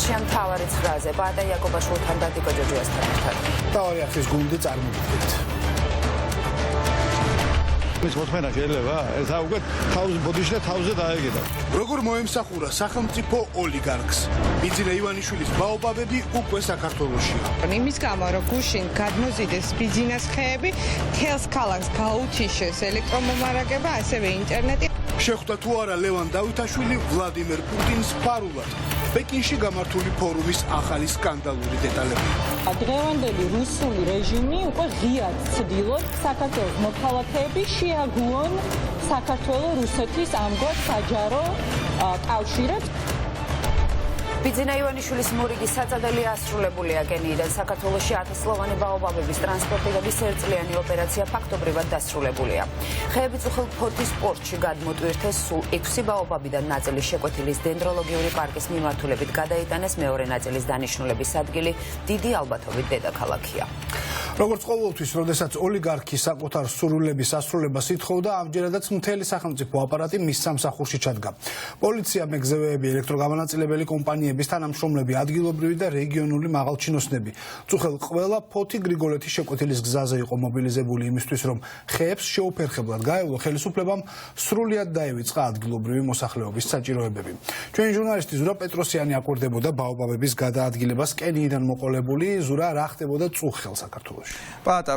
ეთერშია მთავარი ცხრაზე ბადა იაკობაშვილთან და დიკო ჯოჯოასთან ერთად. მთავარი ახლის გუნდი წარმოგიდგენთ. მის მოთმენა შეიძლება ეს უკვე თავზე ბოდიში და თავზე დაეგედა. როგორ მოემსახურა სახელმწიფო ოლიგარქს? ბიძინა ივანიშვილის ბაობაბები უკვე საქართველოშია. იმის გამო რომ გუშინ გადმოზიდეს ბიძინას ხეები, თელს ქალაქს გაუთიშეს ელექტრომომარაგება, ასევე ინტერნეტი. შეხვდა თუ არა ლევან დავითაშვილი ვლადიმერ პუტინს ფარულად. პეკინში გამართული ფორუმის ახალი სკანდალური დეტალები. დღევანდელი რუსული რეჟიმი უკვე ღიად ცდილობს საქართველოს მოქალაქეები შეაგუონ საქართველო-რუსეთის ამგვარ საჯარო კავშირებს. ბიძინა ივანიშვილის მორიგი საწადელი ასრულებულია. გენიიდან საქართველოში 1000-სლოვანი ბაობაბების ტრანსპორტირების ერთწლიანი ოპერაცია ფაქტობრივად დასრულებულია. ხეები წუხელ ფოთის პორტში გადმოტვირთეს სულ 6 ბაობაბი და ნაწილი შეკვეთილის დენდროლოგიური პარკის მიმართულებით გადაიტანეს. მეორე ნაწილის დანიშნულების ადგილი დიდი ალბათობით დედაქალაქია. როგორც ყოველთვის, როდესაც ოლიგარქი საკუთარ სურვილების ასრულებას ითხოვდა, ამჯერადაც მთელი სახელმწიფო აპარატი მის სამსახურში ჩადგა. პოლიცია, მეგზევეები, ელექტროგამანაწილებელი კომპანიების თანამშრომლები, ადგილობრივი და რეგიონული მაღალჩინოსნები. წუხელ ყველა ფოთი გრიგოლეთის შეკვეთილის გზაზე იყო მობილიზებული იმისთვის, რომ ხეებს შეუფერხებლად გაევლო ხელისუფლებამ სრულიად დაივიწყა ადგილობრივი მოსახლეობის საჭიროებები. ჩვენი ჟურნალისტი ზურა პეტროსიანი აკვირდებოდა ბაობაბების გადაადგილებას კენიიდან მოყოლებული. ზურა, რა ხდებოდა წუხელ საქართველოში? პატა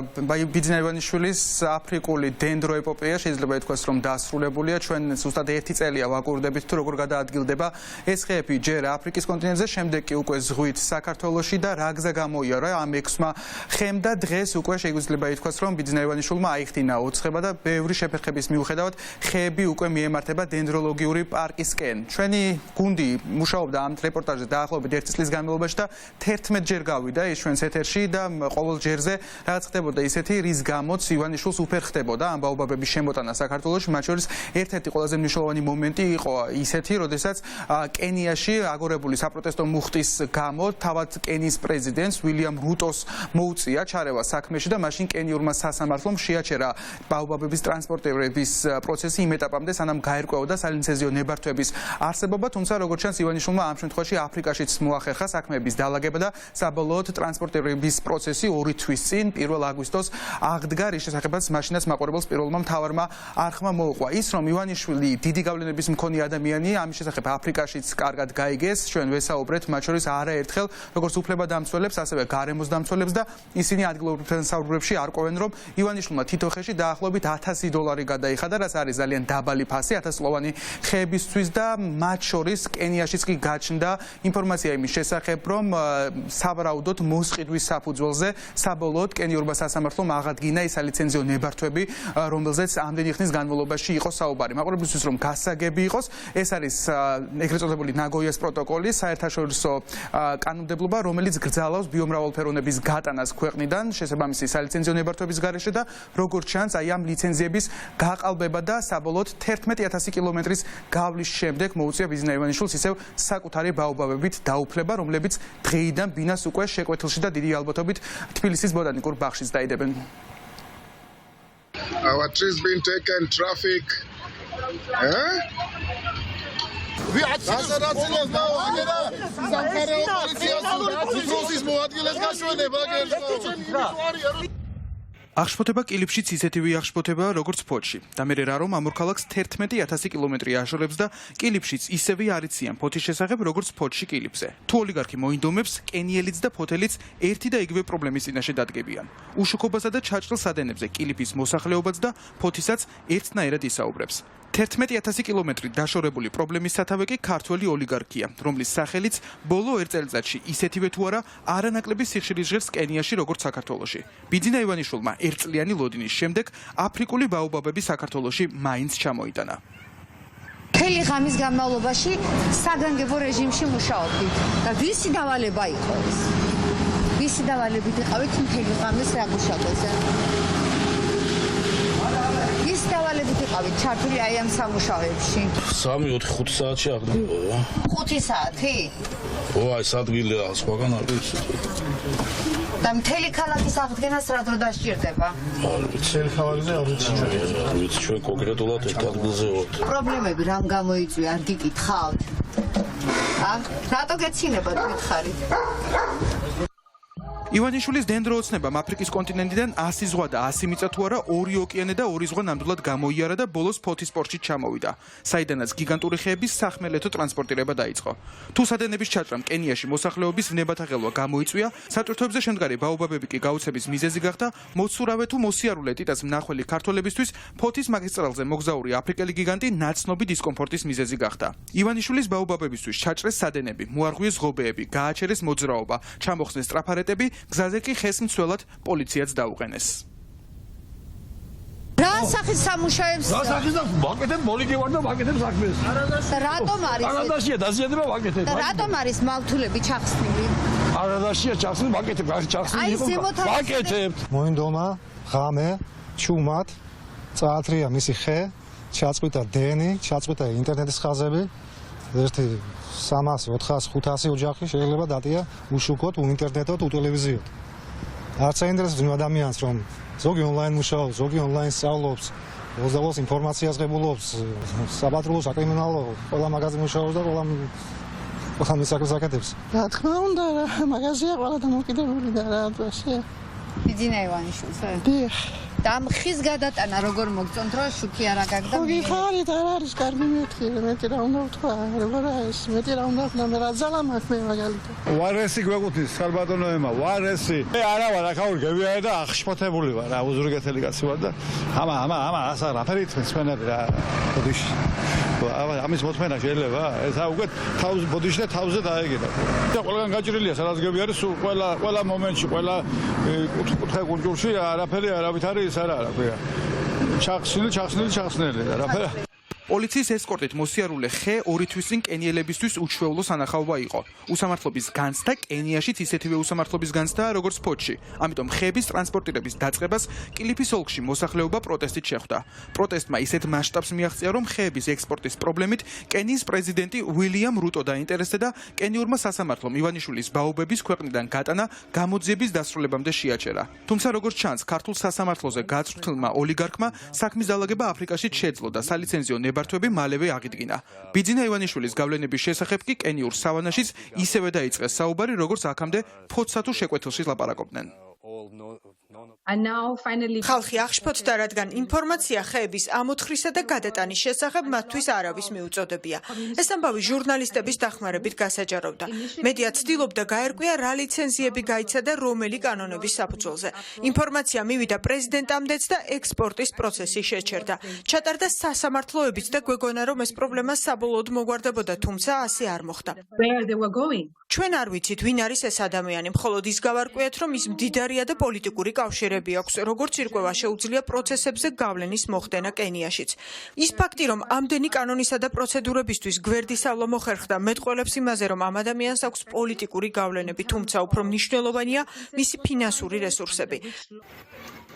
ბიძინა ივანიშვილის აფრიკული დენდროეპოპეა შეიძლება ითქვას რომ დასრულებულია. ჩვენ ზუსტად 1 წელია ვაკვირდებით თუ როგორ გადაადგილდება ეს ხეები ჯერ აფრიკის კონტინენტზე, შემდეგ კი უკვე ზღვით საქართველოში და რა გზა გამოიარა ამ 6-მა ხემ და დღეს უკვე შეიძლება ითქვას რომ ბიძინა ივანიშვილმა აიხდინა ოცხება და ბევრი შეფერხების მიუხედავად ხეები უკვე მიემართება დენდროლოგიური პარკისკენ. ჩვენი გუნდი მუშაობდა ამ რეპორტაჟზე დაახლოებით 1 წლის განმავლობაში და 11 ჯერ გავიდა ის ჩვენს ეთერში და ყოველ ჯერზე რაც ხდებოდა ისეთი, რის გამოც ივანიშვილს უფერ ხდებოდა ამ ბაობაბების შემოტანა საქართველოში. მათ შორის ერთ-ერთი ყველაზე მნიშვნელოვანი მომენტი იყო ისეთი, როდესაც კენიაში აგორებული საპროტესტო მუხტის გამო თავად კენიის პრეზიდენტს უილიამ რუტოს მოუწია ჩარევა საქმეში და მაშინ კენიურმა სასამართლომ შეაჩერა ბაობაბების ტრანსპორტირების პროცესი იმ ეტაპამდე, სანამ გაერკვეოდა სალიცენზიო ნებართვების არსებობა. თუმცა როგორც ჩანს, ივანიშვილმა ამ შემთხვევაში აფრიკაშიც მოახერხა საქმეების დალაგება და საბოლოოდ ტრანსპორტირების პროცესი 2 თვის წინ 1 აგვისტოს აღდგა, რის შესახებაც მაშინაც მაყურებელს პირველმა მთავარმა არხმა მოუყვა. ის რომ ივანიშვილი დიდი გავლენების მქონე ადამიანია, ამის შესახებ აფრიკაშიც კარგად გაიგეს. ჩვენ ვესაუბრეთ მათ შორის არაერთხელ როგორც უფლებადამცველებს, ასევე გარემოს დამცველებს და ისინი ადგილობრივ თანასწორებში არკვევენ, რომ ივანიშვილმა თითო ხეში დაახლოებით $1000 გადაიხადა, რაც არის ძალიან დაბალი ფასი 1000-სლოვანი ხეებისთვის და მათ შორის კენიაშიც კი გაჩნდა ინფორმაცია იმის შესახებ, რომ სავარაუდოდ მოსყიდვის საფუძველზე საბოლოოდ კენიურმა სასამართლომ აღადგინა ის სალიცენზიო ნებართვები, რომელზეც ამდენი ხნის განმავლობაში იყო საუბარი. მაყურებლისთვის რომ გასაგები იყოს, ეს არის ეგრეთ წოდებული ნაგოიას პროტოკოლი, საერთაშორისო კანონმდებლობა, რომელიც გრძალავს ბიომრავალფეროვნების გატანას ქვეყნიდან შესაბამისი სალიცენზიო ნებართვების გარეშე და როგორც ჩანს, აი ამ ლიცენზიების გაყალბება და საბოლოოდ 11000 კილომეტრის გავლის შემდეგ მოუწია ბიძინა ივანიშვილს ისევ საკუთარი ბაობაბებით დაუფლება, რომლებიც დღეიდან ბინას უკვე შეკვეთილში და დიდი ალბათობით თბილისის ბოტანიკურ ბაღშიც დაიდებენ. Our trees been taken, traffic. აღშფოთება კილიფშიც ისეთივე აღშფოთება როგორც ფოთში. და მე რა რომ ამორქალაქს 11000 კილომეტრი აშორებს და კილიფშიც ისევე არიციან ფოთის შესახებ როგორც ფოთში კილიფზე. თუ ოლიგარქი მოინდომებს, კენიელიც და ფოთელიც ერთი და იგივე პრობლემის წინაშე დადგებიან. უშუქობასა და ჩაჭრილ სადენებზე კილიფის მოსახლეობაც და ფოთისაც ერთნაირად ისაუბრებს. 11000 კილომეტრი დაშორებული პრობლემის სათავე კი ქართველი ოლიგარქია, რომლის სახელიც ბოლო 1 წელიწადში ისეთივე თუ არა არანაკლები სიხშირის ჟღერს კენიაში როგორც საქართველოში. ბიძინა ივანიშვილმა ერთწლიანი ლოდინის შემდეგ აფრიკული ბაობაბები საქართველოში მაინც ჩამოიტანა. მთელი ღამის განმავლობაში საგანგებო რეჟიმში მუშაობდით და ვისი დავალება იყო ეს? ვისი დავალებით იყავით მთელი ღამის რაგუშაკოზე? ის დავალებით იყავით ჩართული აი ამ სამუშაოებში? 3-4 საათში აღდგება. 5 საათი? აი სადგილი სხვაგან არ ვიცი. და მთელი ქალაქის აღდგენას რა დრო დასჭირდება? მთელი ქალაქზე არ ვიცი ჩვენ კონკრეტულად ერთ ადგილზე ვართ. პრობლემები რამ გამოიწვია, არ გიკითხავთ? რატო გეცინებათ მითხარით? ივანიშვილის დენდრო ოცნებამ აფრიკის კონტინენტიდან 100 ზღვა და 100 მიწა თუ არა 2 ოკეანე და 2 ზღვა ნამდვილად გამოიარა და ბოლოს ფოთის პორტში ჩამოვიდა. საიდანაც გიგანტური ხეების სახმელეთო ტრანსპორტირება დაიწყო. თუ სადენების ჩაჭრამ კენიაში მოსახლეობის ვნებათა ღელვა გამოიწვია, სატვირთოებზე შემდგარი ბაობაბები კი გაუცების მიზეზი გახდა, მოცურავე თუ მოსიარულე ტიტას მნახველი ქართველებისთვის ფოთის მაგისტრალზე მოგზაური აფრიკელი გიგანტი ნაცნობი დისკომფორტის მიზეზი გახდა. ივანიშვილის ბაობაბებისთვის ჩაჭრეს სადენები, მოარღვიეს ღობეები, გააჩერეს მოძრაობა, ჩამოხსნეს ტრაფარეტები, გზაზე კი ხეს მცველად პოლიციაც დაუყენეს. რა სახის სამუშაოებს? რა სახის და ვაკეთებ მოლიკი ვარ და ვაკეთებ საქმეს. რატომ არის? არადაშია დაზიანება ვაკეთებ. რატომ არის მავთულები ჩახსნილი? არადაშია ჩახსნილი ვაკეთებ, ჩახსნილი იყო. ვაკეთებ. მოინდომა ღამე ჩუმად წაათრია მისი ხე, ჩაწყვიტა დენი, ჩაწყვიტა ინტერნეტის ხაზები. ერთი 300, 400, 500 ოჯახი შეიძლება დატია უშუქოთ, ინტერნეტოთ, ტელევიზიოთ. არც აინტერესებს იმ ადამიანს, რომ ზოგი ონლაინ მუშაობს, ზოგი ონლაინ სწავლობს, ბოლოს ინფორმაციას ღებულობს, საპატრულო, საკრიმინალო, ყველა მაღაზია მუშაობს და ყველა მისაკუთრებს აკეთებს. რა თქმა უნდა, მაღაზია ყველა დამოკიდებული და რა დროშია. ბიძინა ივანიშვილს. დიახ. და ხის გადატანა როგორ მოგწონთ, რომ შუქი არ აგაგდა? გიხარით არ არის კარგი მეთქი, მეტი რა უნდა ვთქვა, როგორ არის, მეტი რა უნდა ვთქვა, მე რა ძალა მაქვს მე მაგალითად. ვარესი გვეკუთვნის, ხალბატონო ემა, ვარესი. მე არა ვარ, აქაური გევიარე და აღშფოთებული ვარ, რა უზურგეთელი კაცი ვარ და ამა ასა რაფერი თმის მენები რა ბოდიში. ამის მოთმენა შეიძლება? ეს უკვე თავზე ბოდიში და თავზე დაეგება. და ყველგან გაჭრილია, სადაც გევიარე, სულ ყველა მომენტში, ყველა კუთხე კუნჭურში არაფერი არავით არის ეს არა ქვია. ჩახსნილი და რაფერა. პოლიციის ესკორტით მოსიარულე ხე 2 თვის წინ კენიელებისთვის უჩვეულო სანახაობა იყო. უსამართლობის განცდა კენიაშიც ისეთივე უსამართლობის განცდაა, როგორც ფოთში. ამიტომ ხეების ტრანსპორტირების დაწყებას კილიფის ოლქში მოსახლეობა პროტესტით შეხვდა. პროტესტმა ისეთ მასშტაბს მიაღწია, რომ ხეების ექსპორტის პრობლემით კენიის პრეზიდენტი უილიამ რუტო დაინტერესდა და კენიურმა სასამართლომ ივანიშვილის ბაობების ქვეყნიდან გატანა გამოძიების დასრულებამდე შეაჩერა. თუმცა როგორც ჩანს, ქართულ სასამართლოზე გაწვრთნილმა ოლიგარქმა საქმის დალაგება აფრიკაში შეძლო და სალიცენზიო ნებართვები მალევე აღიდგინა. ბიძინა ივანიშვილის გავლენების შესახებ კი კენიურ სავანაშიც ისევე დაიწყეს საუბარი, როგორც აქამდე ფოთსა თუ შეკვეთილში ლაპარაკობდნენ. ხალხი აღშფოთდა, რადგან ინფორმაცია ხეების ამოთხრისა და გადატანის შესახებ მათთვის არავის მიუწოდებია. ეს ამბავი ჟურნალისტების დახმარებით გასაჯაროვდა. მედია ცდილობდა გაერკვია რა ლიცენზიები გაიცა და რომელი კანონების საფუძველზე. ინფორმაცია მივიდა პრეზიდენტამდეც და ექსპორტის პროცესი შეჩერდა. ჩატარდა სასამართლოებიც და გვეგონა, რომ ეს პრობლემა საბოლოოდ მოგვარდებოდა, თუმცა ასე არ მოხდა. ჩვენ არ ვიცით, ვინ არის ეს ადამიანი, მხოლოდ ის გავარკვიეთ, რომ ის მდიდარია და პოლიტიკური კავშირები აქვს, როგორც ირკვევა შეუძლია პროცესებზე გავლენის მოხდენა კენიაშიც. ის ფაქტი, რომ ამდენი კანონისა და პროცედურებისთვის გვერდისავლა მოხერხდა, მეტყველებს იმაზე, რომ ამ ადამიანს აქვს პოლიტიკური გავლენები, თუმცა უფრო მნიშვნელოვანია მისი ფინანსური რესურსები.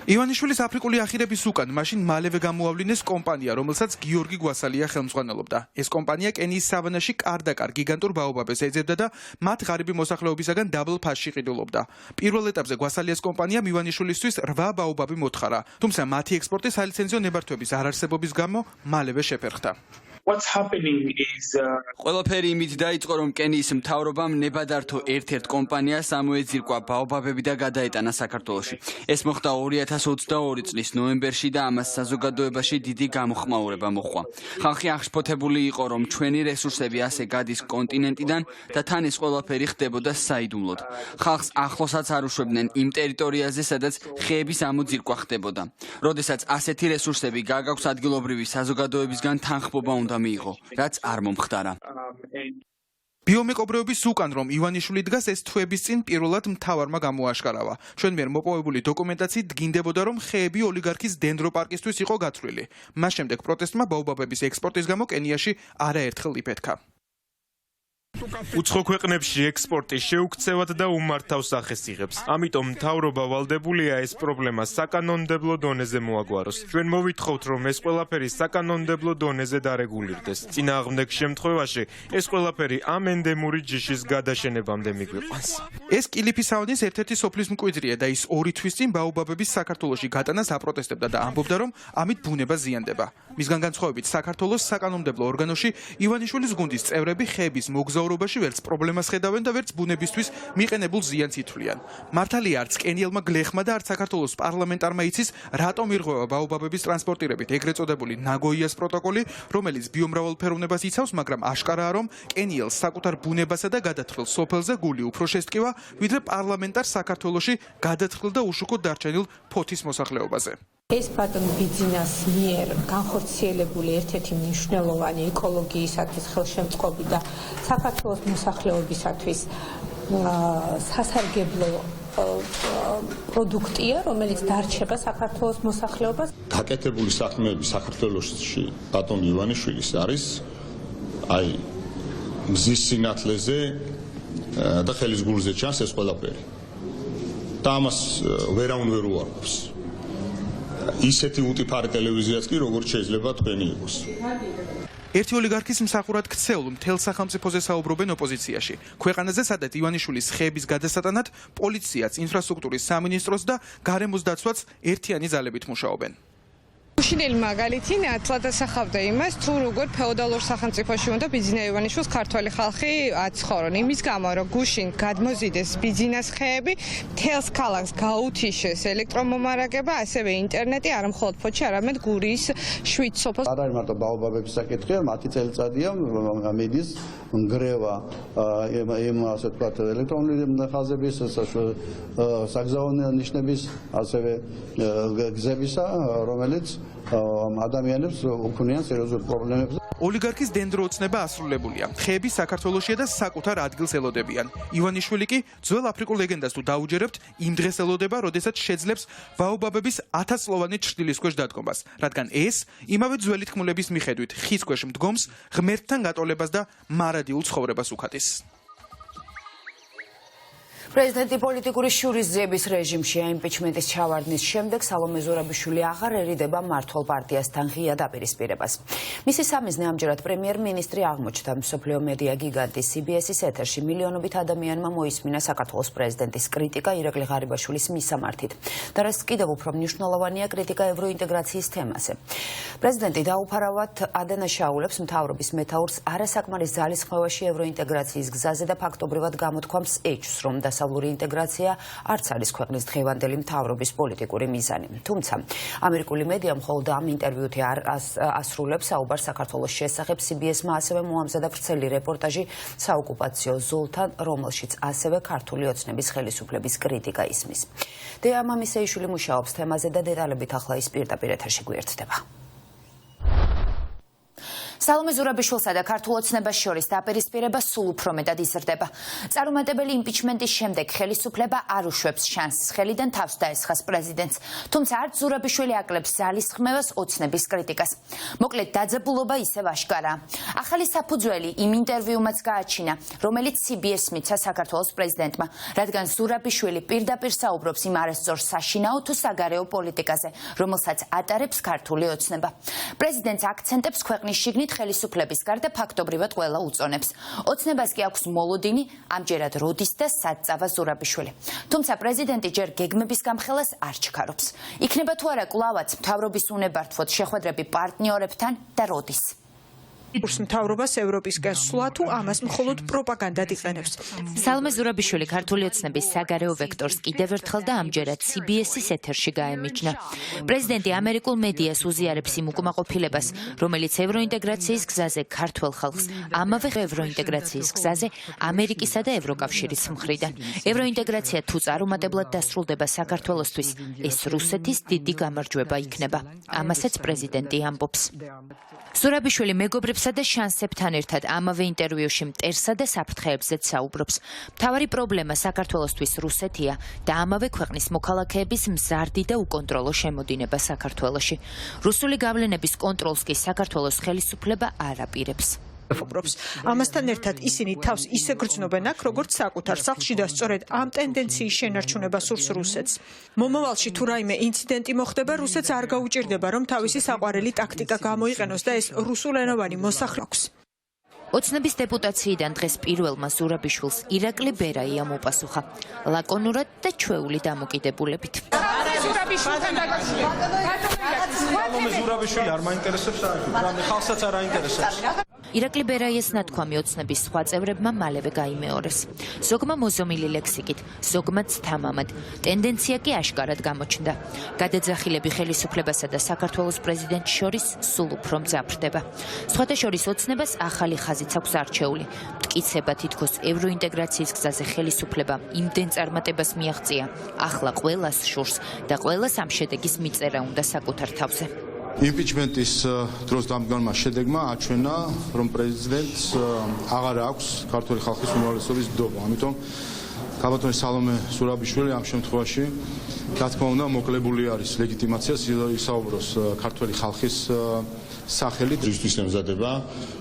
ივანიშვილის აფრიკული ახირების უკან მაშინ მალევე გამოავლინეს კომპანია, რომელსაც გიორგი გვასალია ხელმძღვანელობდა. ეს კომპანია კენიის სავანაში კარდაკარ გიგანტურ ბაობაბებს ეძებდა და მათ ღარიბი მოსახლეობისაგან დაბლ ფასში ყიდულობდა. პირველ ეტაპზე გვასალიას კომპანიამ ივანიშვილისთვის 8 ბაობაბი მოთხარა, თუმცა მათი ექსპორტი სალიცენზიო ნებართვების არარსებობის გამო მალევე შეფერხდა. ყველაფერი იმით დაიწყო, რომ კენიის მთავრობამ ნებადართო ერთ-ერთ კომპანიას ამოეძირკვა ბაობაბები და გადაეტანა საქართველოში. ეს მოხდა 2022 წლის ნოემბერში და ამას საზოგადოებაში დიდი გამოხმაურება მოჰყვა. ხალხი აღშფოთებული იყო, რომ ჩვენი რესურსები ასე გადის კონტინენტიდან და თან ეს ყველაფერი ხდებოდა საიდუმლოდ. ხალხს ახლოსაც არ უშვებდნენ იმ ტერიტორიაზე, სადაც ხეების ამოძირკვა ხდებოდა. როდესაც ასეთი რესურსები გაგაქვს ადგილობრივი საზოგადოებისგან თანხმობა უნდა მიიღო, რაც არ მომხდარა. ბიომეყობრეობის უკან რომ ივანიშვილი დგას, ეს თვეების წინ პირველად მთავარმა გამოაშკარავა. ჩვენ მიერ მოპოვებული დოკუმენტაციით დგინდებოდა, რომ ხეები ოლიგარქის დენდროპარკისთვის იყო გათვლილი. მას შემდეგ პროტესტმა ბაობაბების ექსპორტის გამო კენიაში არაერთხელ იფეთქა. უცხო ქვეყნებში ექსპორტი შეუქცევად და უმართავს სახეს იღებს. ამიტომ მთავრობა ვალდებულია ეს პრობლემა საკანონმდებლო დონეზე მოაგვაროს. ჩვენ მოვითხოვთ, რომ ეს ყველაფერი საკანონმდებლო დონეზე დარეგულირდეს. წინააღმდეგ შემთხვევაში ეს ყველაფერი ამ ენდემური ჯიშის გადაშენებამდე მიგვიყვანს. ეს კილიფისაუნის ერთ-ერთი სოფლის მკვიდრია და ის 2 თვის წინ ბაობაბების საქართველოში გატანას აპროტესტებდა და ამბობდა, რომ ამით ბუნება ზიანდება. მისგან განსხვავებით, საქართველოს საკანონმდებლო ორგანოში ივანიშვილის გუნდის წევრები ხეების მოგზაურობაში ვერც პრობლემას ხედავენ და ვერც ბუნებისთვის მიყენებულ ზიანს ითვლიან. მართალია, არც კენიელმა გლეხმა და არც საქართველოს პარლამენტარმა იცის, რატომ ირღვევა ბაობაბების ტრანსპორტირებით ეგრეთ წოდებული ნაგოიას პროტოკოლი, რომელიც ბიომრავალფეროვნებას იცავს, მაგრამ აშკარაა, რომ კენიელს საკუთარ ბუნებასა და გადათხრილ სოფელზე გული უფრო შესტკივა, ვიდრე პარლამენტარს საქართველოში გადათხრილ და უშუქოდ დარჩენილ ფოთის მოსახლეობაზე. ეს ბატონ ბიძინას მიერ განხორციელებული ერთ-ერთი მნიშვნელოვანი ეკოლოგიისათვის ხელშემწყობი და საქართველოს მოსახლეობისათვის სასარგებლო პროდუქტია, რომელიც დარჩება საქართველოს მოსახლეობას. გაკეთებული საქმეები საქართველოში ბატონ ივანიშვილის არის აი მზის სინათლეზე და ხელის გულზე ჩანს ეს ყველაფერი. და ამას ვერავინ ვერ უარყოფს. ისეთი უტიფარი ტელევიზიაც კი როგორც შეიძლება თქვენი იყოს. ერთი ოლიგარქის მსახურად ქცეულ მთელ სახელმწიფოზე საუბრობენ ოპოზიციაში. ქვეყანაზე სადაც ივანიშვილის ხეების გადასატანად პოლიციაც, ინფრასტრუქტურის სამინისტროს და გარემოს დაცვაც ერთიანი ძალებით მუშაობენ. გუშინელი მაგალითი ნათლად ასახავდა იმას, თუ როგორ ფეოდალურ სახელმწიფოში უნდა ბიძინა ივანიშვილს ქართველი ხალხი აცხოვრონ. იმის გამო, რომ გუშინ გადმოზიდეს ბიძინას ხეები, მთელს ქალაქს გაუთიშეს ელექტრომომარაგება, ასევე ინტერნეტი, არა მხოლოდ ფოთში, არამედ გურიის 7 სოფელს. არ არის მარტო ბაობაბების საკითხია, მათი წელიწადია მედიის ნგრევა, იმ ასე ვთქვათ, ელექტრონული ხაზების, საგზაო ნიშნების, ასევე გზებისა, რომელიც ადამიანებს უქმნიან სერიოზულ პრობლემებს. ოლიგარქის დენდრო ოცნება ასრულებულია. ხეები საქართველოშია და საკუთარ ადგილს ელოდებიან. ივანიშვილი კი ძველ აფრიკულ ლეგენდას თუ დაუჯერებთ, იმ დღეს ელოდება, როდესაც შეძლებს ბაობაბების 1000-წლოვანი ჩრდილის ქვეშ დადგომას, რადგან ეს იმავე ძველი თქმულების მიხედვით ხის ქვეშ მდგომს ღმერთთან გატოლებას და მარადიულ ცხოვრებას უხატის. პრეზიდენტი პოლიტიკური შურისძიების რეჟიმში აიმპიჩმენტის ჩავარდნის შემდეგ სალომე ზურაბიშვილი აღარერიდება მართლ პარტიასთან ღია დაპირისპირებას. მისი სამიზნე ამჯერად პრემიერ-მინისტრი აღმოჩნდა. მსოფლიო მედია გიგანტი CBS-ის ეთერში მილიონობით ადამიანმა მოისმინა საქართველოს პრეზიდენტის კრიტიკა ირაკლი ღარიბაშვილის მისამართით. და რაც კიდევ უფრო მნიშვნელოვანია, კრიტიკა ევროინტეგრაციის თემაზე. პრეზიდენტი დაუფარავად ადანაშაულებს მთავრობის მეთაურს არასაკმარის ძალისხმევაში ევროინტეგრაციის გზაზე და ფაქტობრივად გამოთქვამს ეჭვს, რომ დასავლური ინტეგრაცია არც არის ქვეყნის დღევანდელი მთავრობის პოლიტიკური მიზანი. თუმცა ამერიკული მედია მხოლოდ ამ ინტერვიუთი არ ასრულებს საუბარს საქართველოს შესახებ. CBS-მა ასევე მოამზადა ვრცელი რეპორტაჟი საოკუპაციო ზოლთან, რომელშიც ასევე ქართული ოცნების ხელისუფლების კრიტიკა ისმის. დეა მამისეიშვილი მუშაობს თემაზე და დეტალებით ახლა ის პირდაპირ ეთერში გვერდდება. სალომე ზურაბიშვილსა და ქართულ ოცნებას შორის დაპირისპირება სულ უფრო მეტად იზრდება. წარუმატებელი იმპიჩმენტის შემდეგ ხელისუფლება არ უშვებს შანსს ხელიდან თავს დაესხას პრეზიდენტს, თუმცა არც ზურაბიშვილი აკლებს ძალისხმევას ოცნების კრიტიკას. მოკლედ დაძაბულობა ისევ აშკარაა. ახალი საფუძველი იმ ინტერვიუმაც გააჩინა, რომელიც CBS მიცა საქართველოს პრეზიდენტმა, რადგან ზურაბიშვილი პირდაპირ საუბრობს იმ არასწორ საშინაო თუ საგარეო პოლიტიკაზე, რომელსაც ატარებს ქართული ოცნება. პრეზიდენტს აქცენტებს ქვეყნის შიგნით ხელისუფლების გარდა ფაქტობრივად ყველა უწონებს. ოცნებას კი აქვს მოლოდინი, ამჯერად როდის და სად წავა ზურაბიშვილი. თუმცა პრეზიდენტი ჯერ გეგმების გამხელას არ ჩქარობს. იქნება თუ არა კვლავაც მთავრობის უნებართვოდ შეხვედრები პარტნიორებთან და როდის. მთავრობას ევროპისკენ სვლა თუ ამას მხოლოდ პროპაგანდად იყენებს. სალომე ზურაბიშვილი ქართული ოცნების საგარეო ვექტორს კიდევ ერთხელ და ამჯერად CBS-ის ეთერში გაემიჯნა. პრეზიდენტი ამერიკულ მედიას უზიარებს იმ უკმაყოფილებას, რომელიც ევროინტეგრაციის გზაზე ქართველ ხალხს, ამავე ევროინტეგრაციის გზაზე ამერიკისა და ევროკავშირის მხრიდან. ევროინტეგრაცია თუ წარუმატებლად დასრულდება საქართველოსთვის, ეს რუსეთის დიდი გამარჯვება იქნება. ამასაც პრეზიდენტი ამბობს. ზურაბიშვილი მეგობრებსა და შანსებთან ერთად ამავე ინტერვიუში მტერსა და საფრთხეებზეც საუბრობს. მთავარი პრობლემა საქართველოსთვის რუსეთია და ამავე ქვეყნის მოქალაქეების მზარდი და უკონტროლო შემოდინება საქართველოში. რუსული გავლენების კონტროლს კი საქართველოს ხელისუფლება არ აპირებს. ფუბრობს. ამასთან ერთად ისინი თავს ისე გრძნობენ აქ, როგორც საკუთარ სახლში და სწორედ ამ ტენდენციის შენარჩუნება სურს რუსეთს. მომავალში თუ რაიმე ინციდენტი მოხდება, რუსეთს არ გაუჭირდება, რომ თავისი საყვარელი ტაქტიკა გამოიყენოს და ეს რუსულენოვანი მოსახლე აქვს. ოცნების დეპუტაციიდან დღეს პირველმა ზურაბიშვილს ირაკლი ბერაიამ უპასუხა ლაკონურად და ჩვეული დამოკიდებულებით. ზურაბიშვილი არ მაინტერესებს საერთოდ, ხალხსაც არ აინტერესებს. ირაკლი ბერაიას ნათქვამი ოცნების სხვა წევრებმა მალევე გაიმეორეს. ზოგმა მოზომილი ლექსიკით, ზოგმა ცთამამად. ტენდენცია კი აშკარად გამოჩნდა. გადაძახილები ხელისუფლებასა და საქართველოს პრეზიდენტს შორის სულ უფრო მძაფრდება. სხვათა შორის ოცნებას ახალი ხაზიც აქვს არჩეული. მტკიცება თითქოს ევროინტეგრაციის გზაზე ხელისუფლებამ იმდენ წარმატებას მიაღწია. ახლა ყველას შურს და ყველას ამ შედეგის მიწერა უნდა საკუთარ თავზე. იმპიჩმენტის დროს დამდგარმა შედეგმა აჩვენა, რომ პრეზიდენტს აღარ აქვს ქართული ხალხის უმრავლესობის ნდობა. ამიტომ ქალბატონი სალომე ზურაბიშვილი ამ შემთხვევაში, რა თქმა უნდა, მოკლებული არის ლეგიტიმაციას ისაუბროს ქართული ხალხის სახელით. რისთვის ემზადება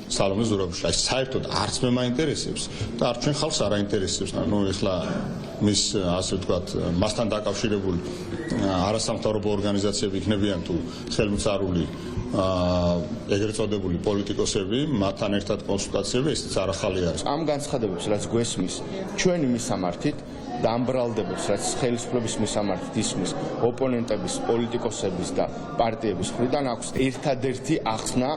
სალომე ზურაბიშვილი. საერთოდ არც მე მაინტერესებს და არც ჩვენ ხალხს არ აინტერესებს. ეხლა მის ასე ვთქვათ, მასთან დაკავშირებული არასამთავრობო ორგანიზაციები იქნებიან თუ ხელმწარული ეგრეთ წოდებული პოლიტიკოსები, მათთან ერთად კონსულტაციები ესეც არ ახალი არის. ამ განცხადებებს, რაც გვესმის ჩვენი მისამართით და ამ ბრალდებებს, რაც ხელისუფლების მისამართით ისმის ოპონენტების, პოლიტიკოსების და პარტიების მხრიდან აქვს ერთადერთი ახსნა,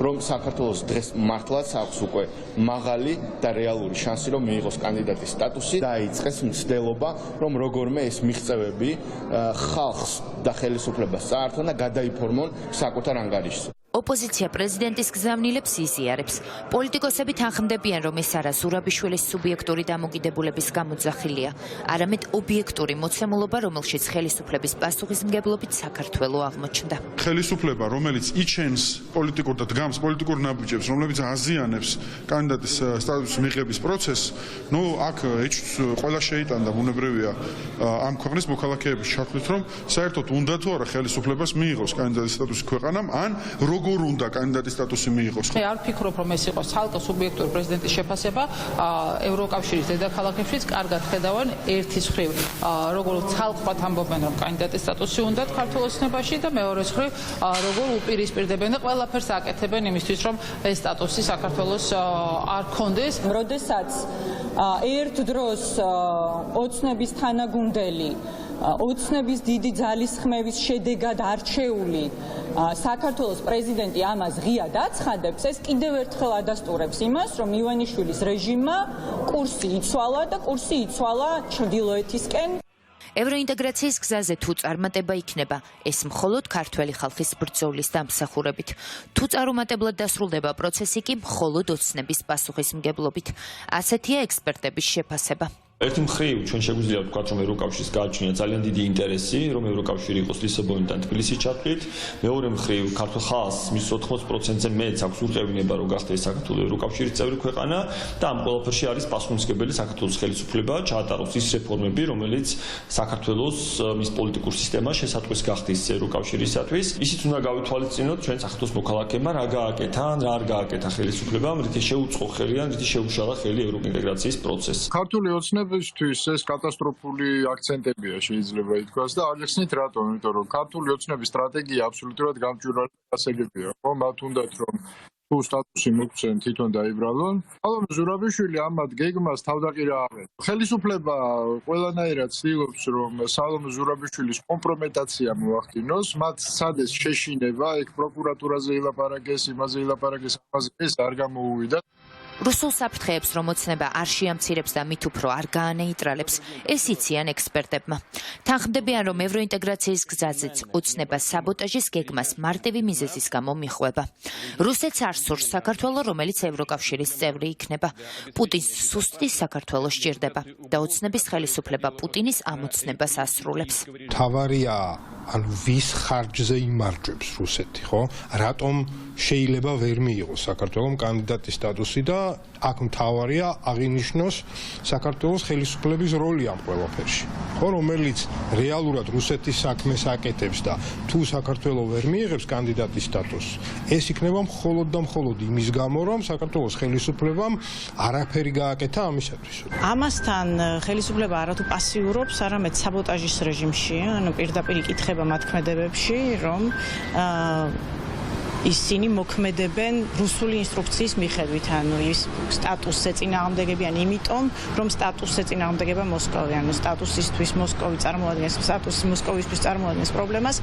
რომ საქართველოს დღეს მართლაც აქვს უკვე მაღალი და რეალური შანსი, რომ მიიღოს კანდიდატის სტატუსი და დაიწყეს მცდელობა, რომ როგორმე ეს მიღწევები ხალხს და ხელისუფლებას წაართონ და გადაიფორმონ საკუთარ ანგარიშზე. ოპოზიცია პრეზიდენტის გზავნილებს იზიარებს. პოლიტიკოსები თანხმდებიან, რომ ეს არა ზურაბიშვილის სუბიექტური დამოკიდებულების გამოძახილია, არამედ ობიექტური მოცემულობა, რომელშიც ხელისუფლების პასუხისმგებლობით საქართველო აღმოჩნდა. ხელისუფლება, რომელიც იჩენს პოლიტიკურ და დგამს პოლიტიკურ ნაბიჯებს, რომლებიც აზიანებს კანდიდატის სტატუსის მიღების პროცესს, აქ ეჭვს ყველა შეიტანდა, ბუნებრივია ამ ქვეყნის მოქალაქეების ჩათვლით, რომ საერთოდ უნდა თუ არა ხელისუფლებას მიიღოს კანდიდატის სტატუსი ქვეყანამ, ან როგორ უნდა კანდიდატის სტატუსი მიიღოს. არ ვფიქრობ, რომ ეს იყოს ცალკე სუბიექტური პრეზიდენტის შეფასება. ევროკავშირის დედაქალაქებშიც კარგად ხედავენ ერთის მხრივ, როგორ ცალკად ამბობენ, რომ კანდიდატის სტატუსი უნდათ ქართულ ოცნებაში და მეორეს მხრივ, როგორ უპირისპირდებენ და ყველაფერს აკეთებენ იმისთვის, რომ ეს სტატუსი საქართველოს არ ქონდეს. როდესაც ერთ დროს ოცნების თანაგუნდელი ოცნების დიდი ძალისხმევის შედეგად არჩეული საქართველოს პრეზიდენტი ამას ღიად აცხადებს, ეს კიდევ ერთხელ ადასტურებს იმას, რომ ივანიშვილის რეჟიმმა კურსი იცვალა და კურსი იცვალა ჩრდილოეთისკენ. ევროინტეგრაციის გზაზე თუ წარმატება იქნება, ეს მხოლოდ ქართველი ხალხის ბრძოლის დამსახურებით. თუ წარუმატებლად დასრულდება პროცესი კი მხოლოდ ოცნების პასუხისმგებლობით. ასეთია ექსპერტების შეფასება. ერთი მხრივ ჩვენ შეგვიძლია ვთქვათ, რომ ევროკავშირის გააჩნია ძალიან დიდი ინტერესი, რომ ევროკავშირი იყოს ლისაბონიდან თბილისის ჩათვლით. მეორე მხრივ ქართულ ხალხს მის 80%-ზე მეც აქვს ურყევინება, რომ გახდეს საქართველოს ევროკავშირის წევრი ქვეყანა და ამ ყველაფერში არის პასუხისმგებელი საქართველოს ხელისუფლება, ჩაატაროს ის რეფორმები, რომელიც საქართველოს მის პოლიტიკურ სისტემას შესატყვის გახდის ევროკავშირისათვის. ისიც უნდა გავითვალისწინოთ ჩვენ საქართველოს მოქალაქეებმა რა გააკეთა, რა არ გააკეთა ხელისუფლებამ, რითი შეუწყო ხელი ან რითი შეუშალა ხელი ევროინტეგრაციის პროცესს. ქართული ოცნებისთვის ეს კატასტროფული აქცენტებია შეიძლება ითქვას და არ იხსნით რატომ, იმიტომ რომ ქართული ოცნების სტრატეგია აბსოლუტურად გამჭვირვალე გასაგებია, ხო? მათ უნდათ რომ თუ სტატუსი მოგვცენ თვითონ დაიბრალონ. სალომე ზურაბიშვილი ამათ გეგმას თავდაყირა აღარ. ხელისუფლება ყველანაირად ცდილობს, რომ სალომე ზურაბიშვილის კომპრომეტაცია მოახდინოს, მათ სადეს შეშინება, ეგ პროკურატურაზე ილაპარაკეს, იმაზე ილაპარაკეს, ამაზე ეს არ გამოუვიდა. რუსულ საფრთხეებს, რომ ოცნება არ შეამცირებს და მით უფრო არ გაანეიტრალებს, ეს იციან ექსპერტებმა. თანხმდებიან, რომ ევროინტეგრაციის გზაზეც ოცნება საბოტაჟის გეგმას მარტივი მიზეზის გამო მიჰყვება. რუსეთს არ სურს საქართველო, რომელიც ევროკავშირის წევრი იქნება. პუტინს სუსტი საქართველო სჭირდება და ოცნების ხელისუფლება პუტინის ამოცნებას ასრულებს. თავარია, ანუ ვის ხარჯზე იმარჯვებს რუსეთი, ხო? რატომ შეიძლება ვერ მიიღოს საქართველოს კანდიდატის სტატუსი და აქ მთავარია აღინიშნოს საქართველოს ხელისუფლების როლი ამ ყველაფერში. ხო, რომელიც რეალურად რუსეთის საქმეს აკეთებს და თუ საქართველოს ვერ მიიღებს კანდიდატის სტატუსს, ეს იქნება მხოლოდ და მხოლოდ იმის გამო, რომ საქართველოს ხელისუფლებამ არაფერი გააკეთა ამისათვის. ამასთან ხელისუფლება არათუ პასიურობს, არამედ საბოტაჟის რეჟიმში, ანუ პირდაპირ იკითხება მათ ქმედებებში, რომ ისინი მოქმედებენ რუსული ინსტრუქციის მიხედვით, ანუ ის სტატუსზე წინააღმდეგებიან იმიტომ, რომ სტატუსზე წინააღმდეგება მოსკოვი, ანუ სტატუსისთვის მოსკოვი წარმოადგენს, სტატუსი მოსკოვისთვის წარმოადგენს პრობლემას.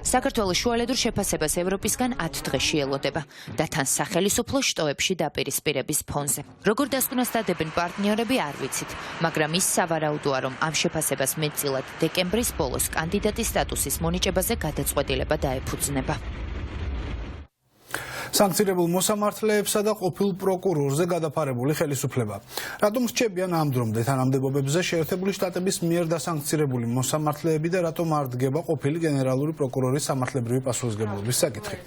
საქართველოს შუალედურ შეფასებას ევროპისგან 10 დღეში ელოდება და თან სახელმწიფო შტოებში დაპირისპირების ფონზე. როგორ დასკვნას დადებენ პარტნიორები არ ვიცით, მაგრამ ის სავარაუდოა, რომ ამ შეფასებას მეტწილად დეკემბრის ბოლოს კანდიდატის სტატუსის მონიჭებაზე გადაწყვეტილება დაეფუძნება. სანქცირებულ მოსამართლეებსა და ყოფილ პროკურორზე გადაფარებული ხელისუფლება. რატომ რჩებიან ამ დრომდე თანამდებობებზე შეერთებული შტატების მიერ დასანქცირებული მოსამართლეები და რატომ არ დგება ყოფილი გენერალური პროკურორის სამართლებრივი პასუხისმგებლობის საკითხი?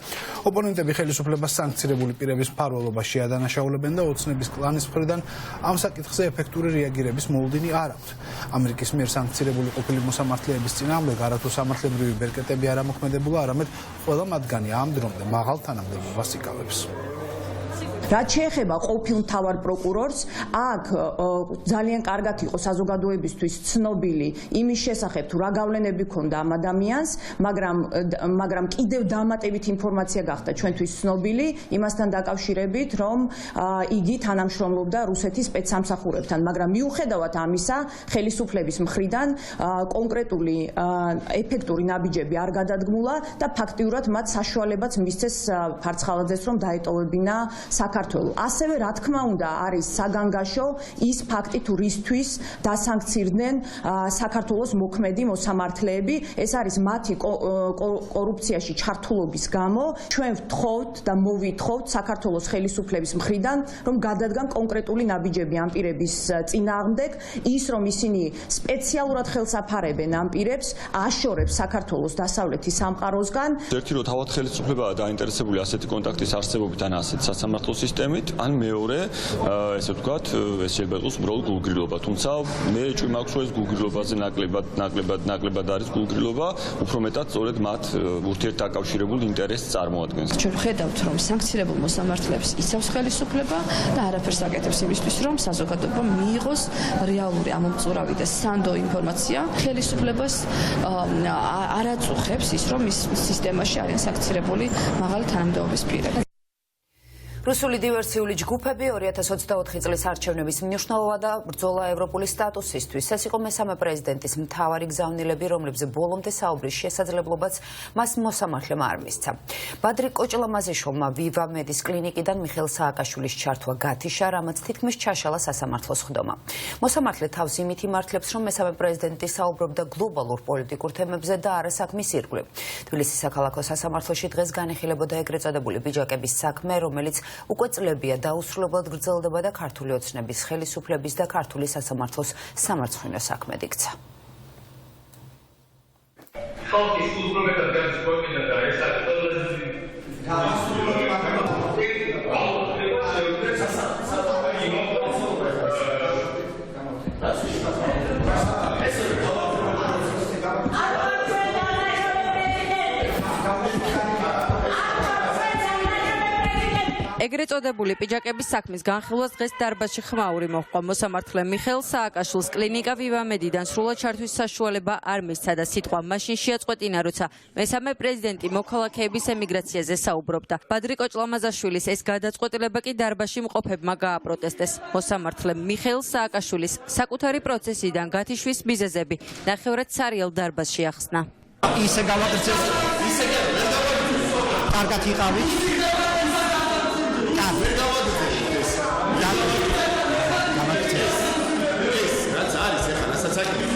ოპონენტები ხელისუფლებას სანქცირებული პირების მფარველობას შეადანაშაულებენ და ოცნების კლანის მხრიდან ამ საკითხზე ეფექტური რეაგირების მოლოდინი არ აქვთ. ამერიკის მიერ სანქცირებული ყოფილი მოსამართლეების წინააღმდეგ არათუ სამართლებრივი ბერკეტები არ ამოქმედებულა, არამედ ყველა მათგანი ამ დრომდე მაღალ თანამდებობას იკავებს. რაც შეეხება ყოფილ მთავარ პროკურორს, აქ ძალიან კარგად იყო საზოგადოებისთვის ცნობილი იმის შესახებ, თუ რა გავლენები ჰქონდა ამ ადამიანს, მაგრამ კიდევ დამატებით ინფორმაცია გახდა ჩვენთვის ცნობილი იმასთან დაკავშირებით, რომ იგი თანამშრომლობდა რუსეთის სპეცსამსახურებთან, მაგრამ მიუხედავად ამისა, ხელისუფლების მხრიდან კონკრეტული ეფექტური ნაბიჯები არ გადადგმულა და ფაქტიურად მათ საშუალებაც მისცეს ფარცხალაძეს, რომ დაეტოვებინა საქართველო. ასევე რა თქმა უნდა არის საგანგაშო ის ფაქტი, თუ რისთვის დასანქცირდნენ საქართველოს მოქმედი მოსამართლეები, ეს არის მათი კორუფციაში ჩართულობის გამო. ჩვენ ვთხოვთ და მოვითხოვთ საქართველოს ხელისუფლების მხრიდან, რომ გადადგან კონკრეტული ნაბიჯები ამ პირების წინააღმდეგ, ის რომ ისინი სპეციალურად ხელს აფარებენ ამ პირებს, აშორებს საქართველოს დასავლეთის სამყაროსგან. ერთი რომ თავად ხელისუფლებაა დაინტერესებული ასეთი კონტაქტის არსებობით ან ასეთ სასამართლო სისტემით, ან მეორე, ესე ვთქვათ, ეს შეიძლება იყოს უბრალოდ გულგრილობა, თუმცა მე ჭვი მაქვს, რომ ეს გულგრილობაზე ნაკლებად არის გულგრილობა, უფრო მეტად სწორედ მათ ურთიერთდაკავშირებულ ინტერესს წარმოადგენს. ჩვენ ვხედავთ, რომ სანქცირებულ მოსამართლეებს იცავს ხელისუფლება და არაფერს აკეთებს იმისთვის, რომ საზოგადოებამ მიიღოს რეალური ამომწურავი და სანდო ინფორმაცია. ხელისუფლებას არ აწუხებს ის, რომ ის სისტემაში არიან სანქცირებული მაღალი თანამდებობის პირები. რუსული დივერსიული ჯგუფები 2024 წლის არჩევნების მნიშვნელობა და ბრძოლა ევროპული სტატუსისთვის. ეს იყო მესამე პრეზიდენტის მთავარი გზავნილები, რომლებზე ბოლომდე საუბრის შესაძლებლობაც მას მოსამართლემ არ მისცა. ბადრი კოჭლამაზიშვილმა ვივა მედის კლინიკიდან მიხეილ სააკაშვილის ჩართვა გათიშა, რამაც თითქმის ჩაშალა სასამართლოს ხდომა. მოსამართლე თავს იმით იმართლებს, რომ მესამე პრეზიდენტი საუბრობდა გლობალურ პოლიტიკურ თემებზე და არა საქმის ირგვლივ. თბილისის საქალაქო სასამართლოში დღეს განიხილებოდა ეგრეთ წოდებული ბიჯაკების საქმე, რომელიც უკვე წლებია დაუსრულებლად გრძელდება და ქართული ოცნების, ხელისუფლების და ქართული სასამართლოს სამარცხვინო საქმედ იქცა. ეგრეთ წოდებული პიჯაკების საქმის განხილვას დღეს დარბაზში ხმაური მოჰყვა. მოსამართლე მიხეილ სააკაშვილს კლინიკა ვივა მედიდან სრულად ჩართვის საშუალება არ მისცა და სიტყვა მაშინ შეაწყვეტინა, როცა მესამე პრეზიდენტი მოქალაქეების ემიგრაციაზე საუბრობდა. ბადრი კოჭლამაზაშვილის ეს გადაწყვეტილება კი დარბაზში მყოფებმა გააპროტესტეს. მოსამართლე მიხეილ სააკაშვილის საკუთარი პროცესიდან გათიშვის მიზეზები ნახევრად სარიელ დარბაზში ახსნა. ისე გავაკეთეთ, ისე კარგად იყავით.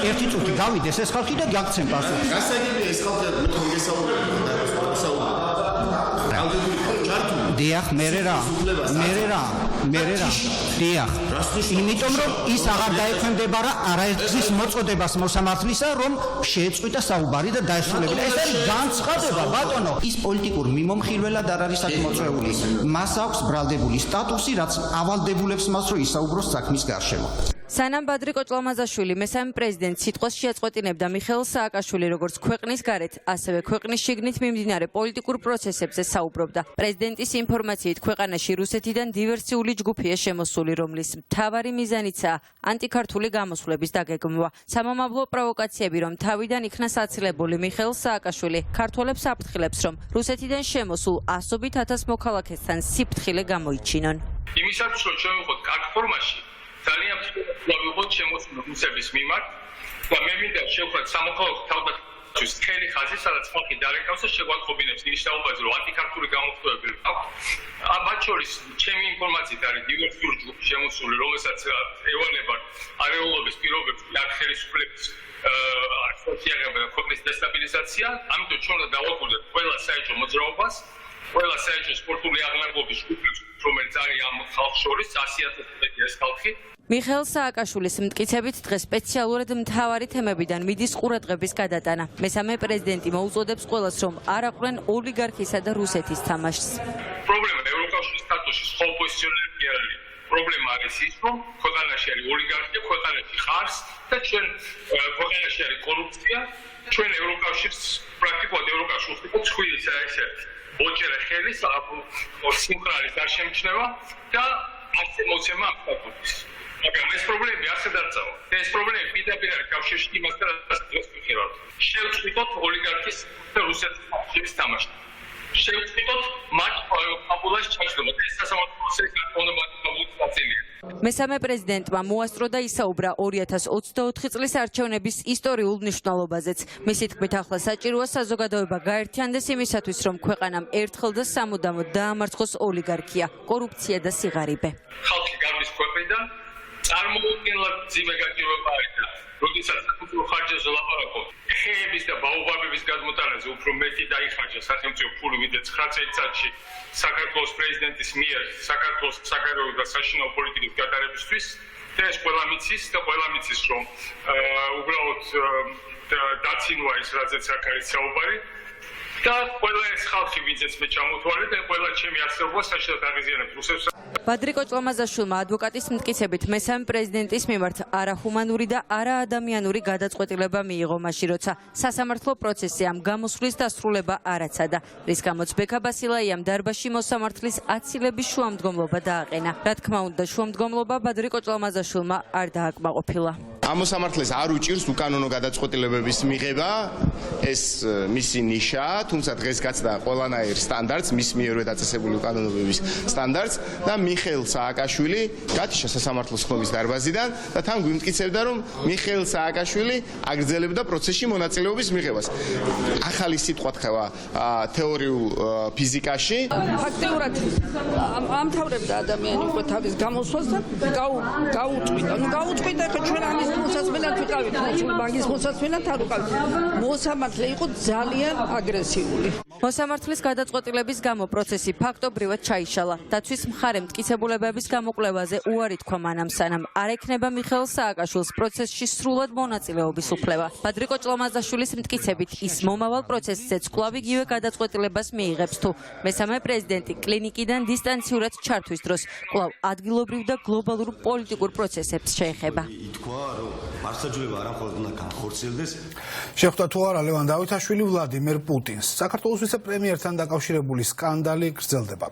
ერთი წუთი გავიდეს ეს ხალხი და გაგცემ პასუხი. გასაგებია ეს ხალხი მეთქონ გესაუბრებოდა. დიახ, მე რა. მე რა დიახ იმიტომ რომ ის აღარ დაექვემდებარა არაერთგზის მოწოდებას მოსამართლისა რომ შეეწყვიტა საუბარი და დაესრულებინა ეს არის განცხადება ბატონო ის პოლიტიკურ მიმომხილველად არ არის აქ მოწვეული მას აქვს ბრალდებული სტატუსი რაც ავალდებულებს მას რომ ისაუბროს საქმის გარშემო სანამ ბადრი კოჭლამაზაშვილი მესამე პრეზიდენტ სიტყვას შეაწყვეტინებდა მიხეილ სააკაშვილი როგორც ქვეყნის გარეთ, ასევე ქვეყნის შიგნით მიმდინარე პოლიტიკურ პროცესებზე საუბრობდა. პრეზიდენტის ინფორმაციით ქვეყანაში რუსეთიდან დივერსიული ჯგუფია შემოსული, რომლის მთავარი მიზანიცაა ანტიქართული გამოსვლების დაგეგმვა. სამომავლო პროვოკაციები, რომ თავიდან იქნა საცილებული მიხეილ სააკაშვილი, ქართველებს აფრთხილებს, რომ რუსეთიდან შემოსულ ასობით 1000 მოქალაქესთან სიფრთხილე გამოიჩინონ. იმისათვის რომ შევიღოთ კარგ ფორმაში ძალიან ვიღოთ შემოსული რუსების მიმართ და მე მინდა შევხვდეთ სამოქალაქო თავდაცვის ხელი ხაზი, სადაც ხალხი დარეკავს და შეგვაწყობინებს ნიშნაობაზე, რომ ანტიქართული გამოხმობები აქვს. მათ შორის ჩემი ინფორმაციით არის დივერსიული ჯგუფი შემოსული, რომელსაც ევალება არეულობის პირობებში არ ხელისუფლების ასოციირება და ქვეყნის დესტაბილიზაცია, ამიტომ ჩვენ უნდა დავაკვირდეთ ყველა საერთო მოძრაობას, ყველა საერთო სპორტული აღლარგობის ჯგუფებს, რომელიც არის ამ ხალხს შორის 100,000 ეს ხალხი. მიხეილ სააკაშვილის მტკიცებით დღეს სპეციალურად მთავარი თემებიდან მიდის ყურადღების გადატანა. მესამე პრეზიდენტი მოუწოდებს ყველას, რომ არ აყვრენ ოლიგარქისა და რუსეთის თამაშს. პრობლემა ევროკავშირის სტატუსის ოპოზიციონერი არ არის. პრობლემა არის ის, რომ ქვეყანაში არის ოლიგარქია, ქვეყანაში ხარს და ჩვენ ქვეყანაში არის კორუფცია. ჩვენ ევროკავშირს პრაქტიკულად ევროკავშირს უცხოის ესე ოჯერე ხელის სიმხარის არ შემჩნევა და ასე მოცემა ამ სტატუსის. მაგრამ ეს პრობლემები ასე დარწავა. ეს პრობლემები პირდაპირ არის კავშირში იმასთან, რაც დღეს ვიხილავთ. შევწყვიტოთ ოლიგარქის და რუსეთის თამაში. შევწყვიტოთ მათ ფაბულას ჩაშლება. ეს სასამართლოს განმარტებადი ნაწილია. მესამე პრეზიდენტმა მოასწრო და ისაუბრა 2024 წლის არჩევნების ისტორიულ მნიშვნელობაზეც. მისი თქმით, ახლა საჭიროა საზოგადოება გაერთიანდეს იმისათვის, რომ ქვეყანამ ერთხელ და სამუდამოდ დაამარცხოს ოლიგარქია, კორუფცია და სიღარიბე. ხალხი გარბის ქვეყნიდან წარმოუდგენლად ძიმე გაჭირვება არის და როდესაც საკუთრივ ხარჯებზე ლაპარაკობ, ხეების და ბაობაბების გადმოტანაზე უფრო მეტი დაიხარჯა სახელმწიფო ფული, ვიდრე 9 წელიწადში საქართველოს პრეზიდენტის მიერ საქართველოს საგარეო და საშინაო პოლიტიკის გატარებისთვის და ეს ყველა მიცის და ყველა მიცის, რომ უბრალოდ დაცინვა ის, რაზეც აქ არის საუბარი და ყველა ეს ხალხი, ვინცეც მე ჩამოთვალე და ყველა ჩემი არსებობა საშინაოდ აღიზიანებს რუსებს. ბადრი კოჭლამაზაშვილმა ადვოკატის მტკიცებით მესამე პრეზიდენტის მიმართ არახუმანური და არაადამიანური გადაწყვეტილება მიიღო მაშინ, როცა სასამართლო პროცესი ამ გამოსვლის დასრულება არ აცადა, რის გამოც ბექა ბასილაიამ დარბაზში მოსამართლის აცილების შუამდგომლობა დააყენა. რა თქმა უნდა, შუამდგომლობა ბადრი კოჭლამაზაშვილმა არ დააკმაყოფილა. ამ მოსამართლეს არ უჭირს უკანონო გადაწყვეტილებების მიღება, ეს მისი ნიშაა, თუმცა დღეს გაცდა ყველანაირ სტანდარტს, მის მიერვე დაწესებული უკანონოების სტანდარტს და მიხეილ სააკაშვილი გათიშა სასამართლოს ხმობის დარბაზიდან და თან გვიმტკიცებდა, რომ მიხეილ სააკაშვილი აგრძელებდა პროცესში მონაწილეობის მიღებას. ახალი სიტყვა თქვა თეორიულ ფიზიკაში. ფაქტიურად ამთავრებდა ადამიანი უკვე თავის გამოსვლას და გაუწყვიტა. გაუწყვიტა, ხო ჩვენ ამის მოსაცმელად ვიყავით, მაგის მოსაცმელად არ ვიყავით. მოსამართლე იყო ძალიან აგრესიული. მოსამართლის გადაწყვეტილების გამო პროცესი ფაქტობრივად ჩაიშალა. დაცვის მხარემ მტკიცებულებების გამოკვლევაზე უარი თქვა მანამ, სანამ არ ექნება მიხეილ სააკაშვილს პროცესში სრულად მონაწილეობის უფლება. ბადრი კოჭლამაზაშვილის მტკიცებით, ის მომავალ პროცესზეც კვლავ იგივე გადაწყვეტილებას მიიღებს თუ მესამე პრეზიდენტი კლინიკიდან დისტანციურად ჩართვის დროს კვლავ ადგილობრივ და გლობალურ პოლიტიკურ პროცესებს შეეხება. მარსაჯულება არ მხოლოდ უნდა განხორციელდეს. შეხვდა თუ არა ლევან დავითაშვილი ვლადიმერ პუტინს. საქართველოს ვიცე-პრემიერთან დაკავშირებული სკანდალი გრძელდება.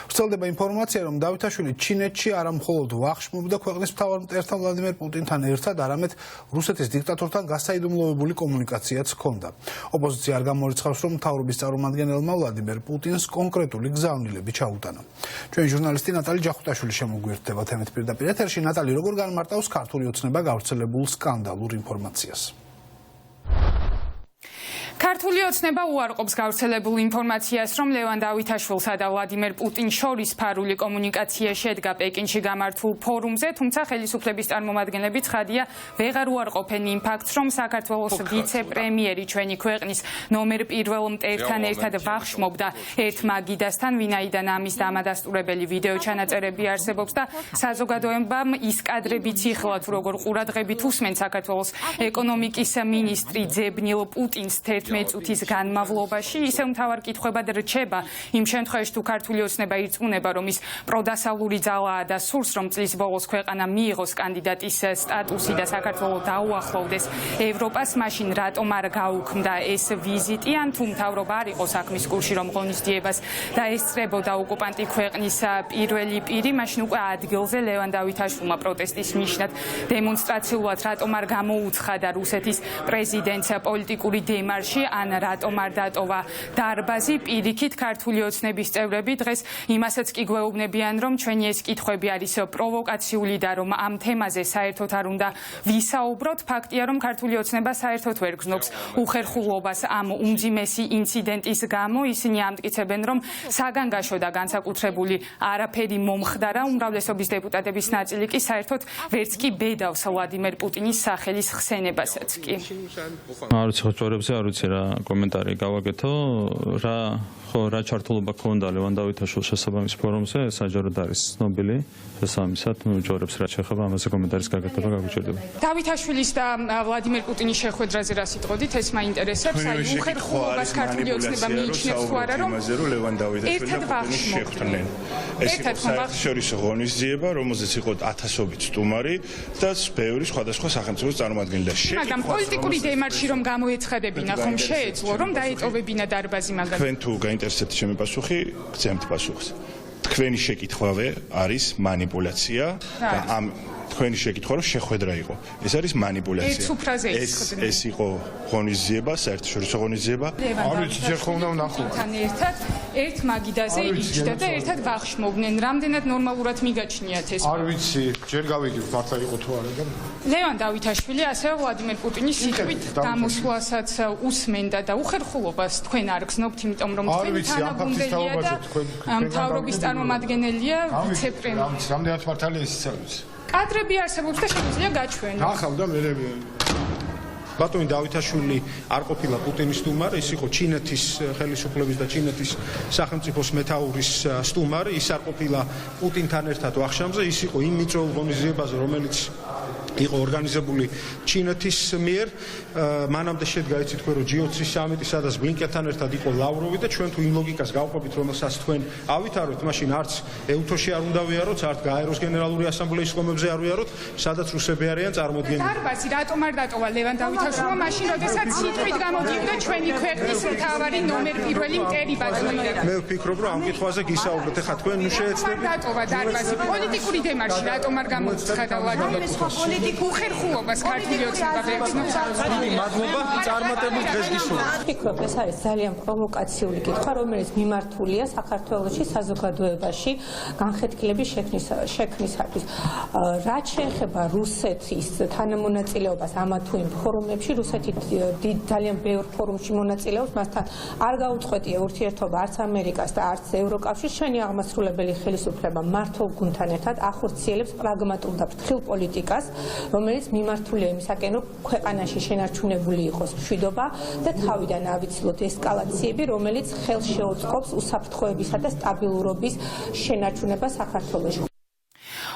ვრცელდება ინფორმაცია, რომ დავითაშვილი ჩინეთში არა მხოლოდ ვახშმობდა ქვეყნის მთავარ მტერთან ვლადიმერ პუტინთან ერთად, არამედ რუსეთის დიქტატორთან გასაიდუმლოებული კომუნიკაციაც ჰქონდა. ოპოზიცია არ გამორიცხავს, რომ მთავრობის წარმომადგენელმა ვლადიმერ პუტინს კონკრეტული გზავნილები ჩაუტანა. ჩვენი ჟურნალისტი ნატალი ჯახუტაშვილი შემოგვიერთდება თემით პირდაპირ ეთერში. ნატალი, როგორ განმარტავს ქართული ოცნება გავრცელებულ სკანდალურ ინფორმაციას? ქართული ოცნება უარყოფს გავრცელებულ ინფორმაციას, რომ ლევან დავითაშვილსა და ვლადიმერ პუტინს შორის ფარული კომუნიკაცია შედგა პეკინში გამართულ ფორუმზე, თუმცა ხელისუფლების წარმომადგენლები ცხადია, ვეღარ უარყოფენ იმ ფაქტს, რომ საქართველოს ვიცე-პრემიერი ჩვენი ქვეყნის ნომერ პირველ მტერთან ერთად ვახშმობდა ერთ მაგიდასთან, ვინაიდან ამის დამადასტურებელი ვიდეო ჩანაწერები არსებობს და საზოგადოებამ ის კადრებიც იხლა, თუ როგორ ყურადღებით უსმენ საქართველოს ეკონომიკის მინისტრი ძებნილ პუტინს 11 წუთის განმავლობაში, ისევ მთავარ კითხვებად რჩება იმ შემთხვევაში, თუ ქართული ოცნება ირწმუნება, რომ ის პროდასალური ძალაა და სურს, რომ წლის ბოლოს ქვეყანა მიიღოს კანდიდატის სტატუსი და საქართველოს დაუახლოვდეს ევროპას, მაშინ რატომ არ გაუქმდა ეს ვიზიტი, ან თუ მთავრობა არ იყო საქმის კურსში, რომ ღონისძიებას დაესწრებოდა ოკუპანტი ქვეყნის პირველი პირი, მაშინ უკვე ადგილზე ლევან დავითაშვილმა პროტესტის ნიშნად დემონსტრაციულად რატომ არ გამოუცხადა რუსეთის პრეზიდენტს პოლიტიკური დემარში, ან რატომ არ დატოვა დარბაზი. პირიქით ქართული ოცნების წევრები დღეს იმასაც კი გვეუბნებიან, რომ ჩვენი ეს კითხვები არის პროვოკაციული და რომ ამ თემაზე საერთოდ არ უნდა ვისაუბროთ. ფაქტია, რომ ქართული ოცნება საერთოდ ვერ გრძნობს უხერხულობას ამ უმძიმესი ინციდენტის გამო. ისინი ამტკიცებენ, რომ საგანგაშო და განსაკუთრებული არაფერი მომხდარა. უმრავლესობის დეპუტატების ნაწილი კი საერთოდ ვერც კი ბედავს ვლადიმერ პუტინის სახელის ხსენებასაც კი. არ ვიცი, ხოჭორებზე არ ვიცი რა კომენტარი გავაკეთო, რა ჩართულობა ქონდა ლევან დავითაშვილს შესაბამის ფორუმზე, საჯაროდ არის ცნობილი, შესაბამისად, ჯორებს რა შეეხება ამაზე კომენტარის გაკეთება გაგვიჭირდება. დავითაშვილის და ვლადიმერ პუტინის შეხვედრაზე რა სიტყვით, ეს მაინტერესებს, აი უხერხულობას ქართული ოცნება მიიჩნევს თუ არა, რომ ლევან დავითაშვილი პუტინის შეხვდნენ. ეს იყო საერთაშორისო ღონისძიება, რომელზეც იყო ათასობით სტუმარი და ბევრი სხვადასხვა სახელმწიფოს წარმომადგენელი. მაგრამ პოლიტიკური დემარში რომ გამოეცხადებინა, ხომ შეეძლო, რომ დაეტოვებინა დარბაზი მაგალითად. თქვენ თუ გაინტერესებთ ჩემი პასუხი, გცემთ პასუხს. თქვენი შეკითხვავე არის манипуляция და ამ თქვენი შეკითხვა რომ შეხვედრა იყო. ეს არის манипуляция. ეს იყო ღონისძიება, საერთაშორისო ღონისძიება. არ ვიცი, ჯერ ხომ უნდა ვნახო. თან ერთად ერთ მაგიდაზე იჯდა და ერთად ვახშმობდნენ. რამდენად ნორმალურად მიგაჩნიათ ეს? არ ვიცი, ჯერ გავიგებ მართლა იყო თუ არა და ლევან დავითაშვილი ასევე ვლადიმერ პუტინის სიტყვით დამოსვლასაც უსმენდა და უხერხულობას თქვენ არ გზნობთ, იმიტომ რომ თქვენ თანაგუნდელია და მთავრობის წარმომადგენელია ვიცე-პრემიერი. რამდენად მართალია ის იცავთ? კადრები არსებობს და შეგვიძლია გაჩვენოთ. ახლა მე ბატონი დავითაშვილი არ ყოფილა პუტინის სტუმარი, ის იყო ჩინეთის ხელისუფლების და ჩინეთის სახელმწიფოს მეთაურის სტუმარი, ის არ ყოფილა პუტინთან ერთად ვახშამზე, ის იყო იმ მიწვეულ ღონისძიებაზე, რომელიც იყო ორგანიზებული ჩინეთის მიერ. მანამდე შედგა იცი თქვენ რომ G20 სამიტი, სადაც ბლინკენთან ერთად იყო ლავროვი და ჩვენ თუ იმ ლოგიკას გავყვებით, რომელსაც თქვენ ავითაროთ, მაშინ არც ეუთოში არ უნდა ვიაროთ, არც გაეროს გენერალური ასამბლეის ხომებზე არ ვიაროთ, სადაც რუსები არიან წარმოდგენილი. დარბაზი რატომ არ დატოვა ლევან დავითაშვილმა მაშინ, როდესაც სიტყვით გამოდიოდა ჩვენი ქვეყნის მთავარი ნომერ პირველი მტერი ბატონი. მე ვფიქრობ, რომ ამ კითხვაზე გისაუბროთ. ეხლა თქვენ ნუ შეეცდებით. დატოვა დარბაზი პოლიტიკური დემარში, რატომ არ გამოცხადა ვლადიმერ პუტინს? უხერხულობას ქართული ოცნება ვეგრძნობს. მადლობა, წარმატებულ დღეს გისურვებთ. ვფიქრობ, ეს არის ძალიან პროვოკაციული კითხვა, რომელიც მიმართულია საქართველოში საზოგადოებაში განხეთქილების შექმნისათვის. რაც შეეხება რუსეთის თანამონაწილეობას ამა თუ იმ ფორუმებში, რუსეთი ძალიან ბევრ ფორუმში მონაწილეობს, მასთან არ გაუწყვეტია ურთიერთობა არც ამერიკას და არც ევროკავშირს. ჩვენი აღმასრულებელი ხელისუფლება მართლ გუნდთან ერთად ახორციელებს პრაგმატულ და ფრთხილ პოლიტიკას, რომელიც მიმართულია იმისაკენ, რომ ქვეყანაში შენარჩუნებული იყოს მშვიდობა და თავიდან ავიცილოთ ესკალაციები, რომელიც ხელს შეუწყობს უსაფრთხოებისა და სტაბილურობის შენარჩუნებას საქართველოში.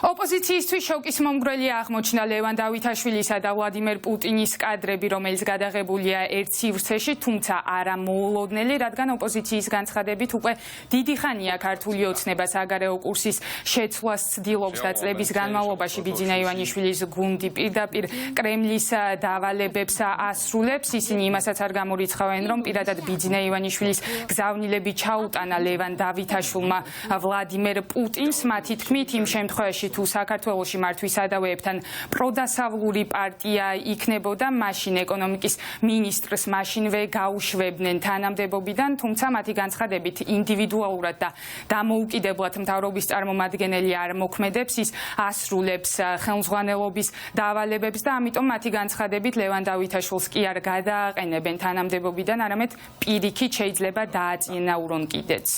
ოპოზიციისთვის შოკის მომგვრელია აღმოჩნდა ლევან დავითაშვილისა და ვლადიმერ პუტინის კადრები, რომელიც გადაღებულია ერთ სივრცეში, თუმცა არა მოულოდნელი, რადგან ოპოზიციის განცხადებით უკვე დიდი ხანია ქართული ოცნება საგარეო კურსის შეცვლას ცდილობს და წლების განმავლობაში ბიძინა ივანიშვილის გუნდი პირდაპირ კრემლის დავალებებს ასრულებს. ისინი იმასაც არ გამორიცხავენ, რომ პირადად ბიძინა ივანიშვილის გზავნილები ჩაუტანა ლევან დავითაშვილმა ვლადიმერ პუტინს. მათი თქმით, იმ შემთხვევაში თუ საქართველოში მართვის სადავეებთან პროდასავლური პარტია იქნებოდა, მაშინ ეკონომიკის მინისტრს მაშინვე გაუშვებდნენ თანამდებობიდან, თუმცა მათი განცხადებით ინდივიდუალურად და დამოუკიდებლად მთავრობის წარმომადგენელი არ მოქმედებს, ის ასრულებს ხელმძღვანელობის დავალებებს და ამიტომ მათი განცხადებით ლევან დავითაშვილს კი არ გადააყენებენ თანამდებობიდან, არამედ პირიქით შეიძლება დააწინაურონ კიდეც.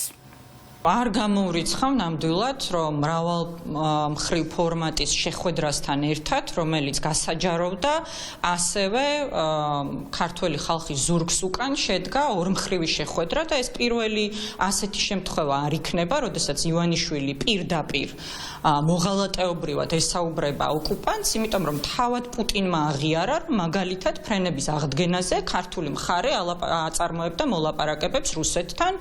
არ გამოურიცხავ ნამდვილად, რომ მრავალმხრივ ფორმატის შეხვედრასთან ერთად, რომელიც გასაჯაროვდა, ასევე ქართველი ხალხის ზურგს უკან შედგა ორმხრივი შეხვედრა და ეს პირველი ასეთი შემთხვევა არ იქნება, როდესაც ივანიშვილი პირდაპირ მოღალატეობრივად ესაუბრება ოკუპანტს, იმიტომ რომ თავად პუტინმა აღიარა, მაგალითად ფრენების აღდგენაზე ქართული მხარე აწარმოებდა მოლაპარაკებებს რუსეთთან,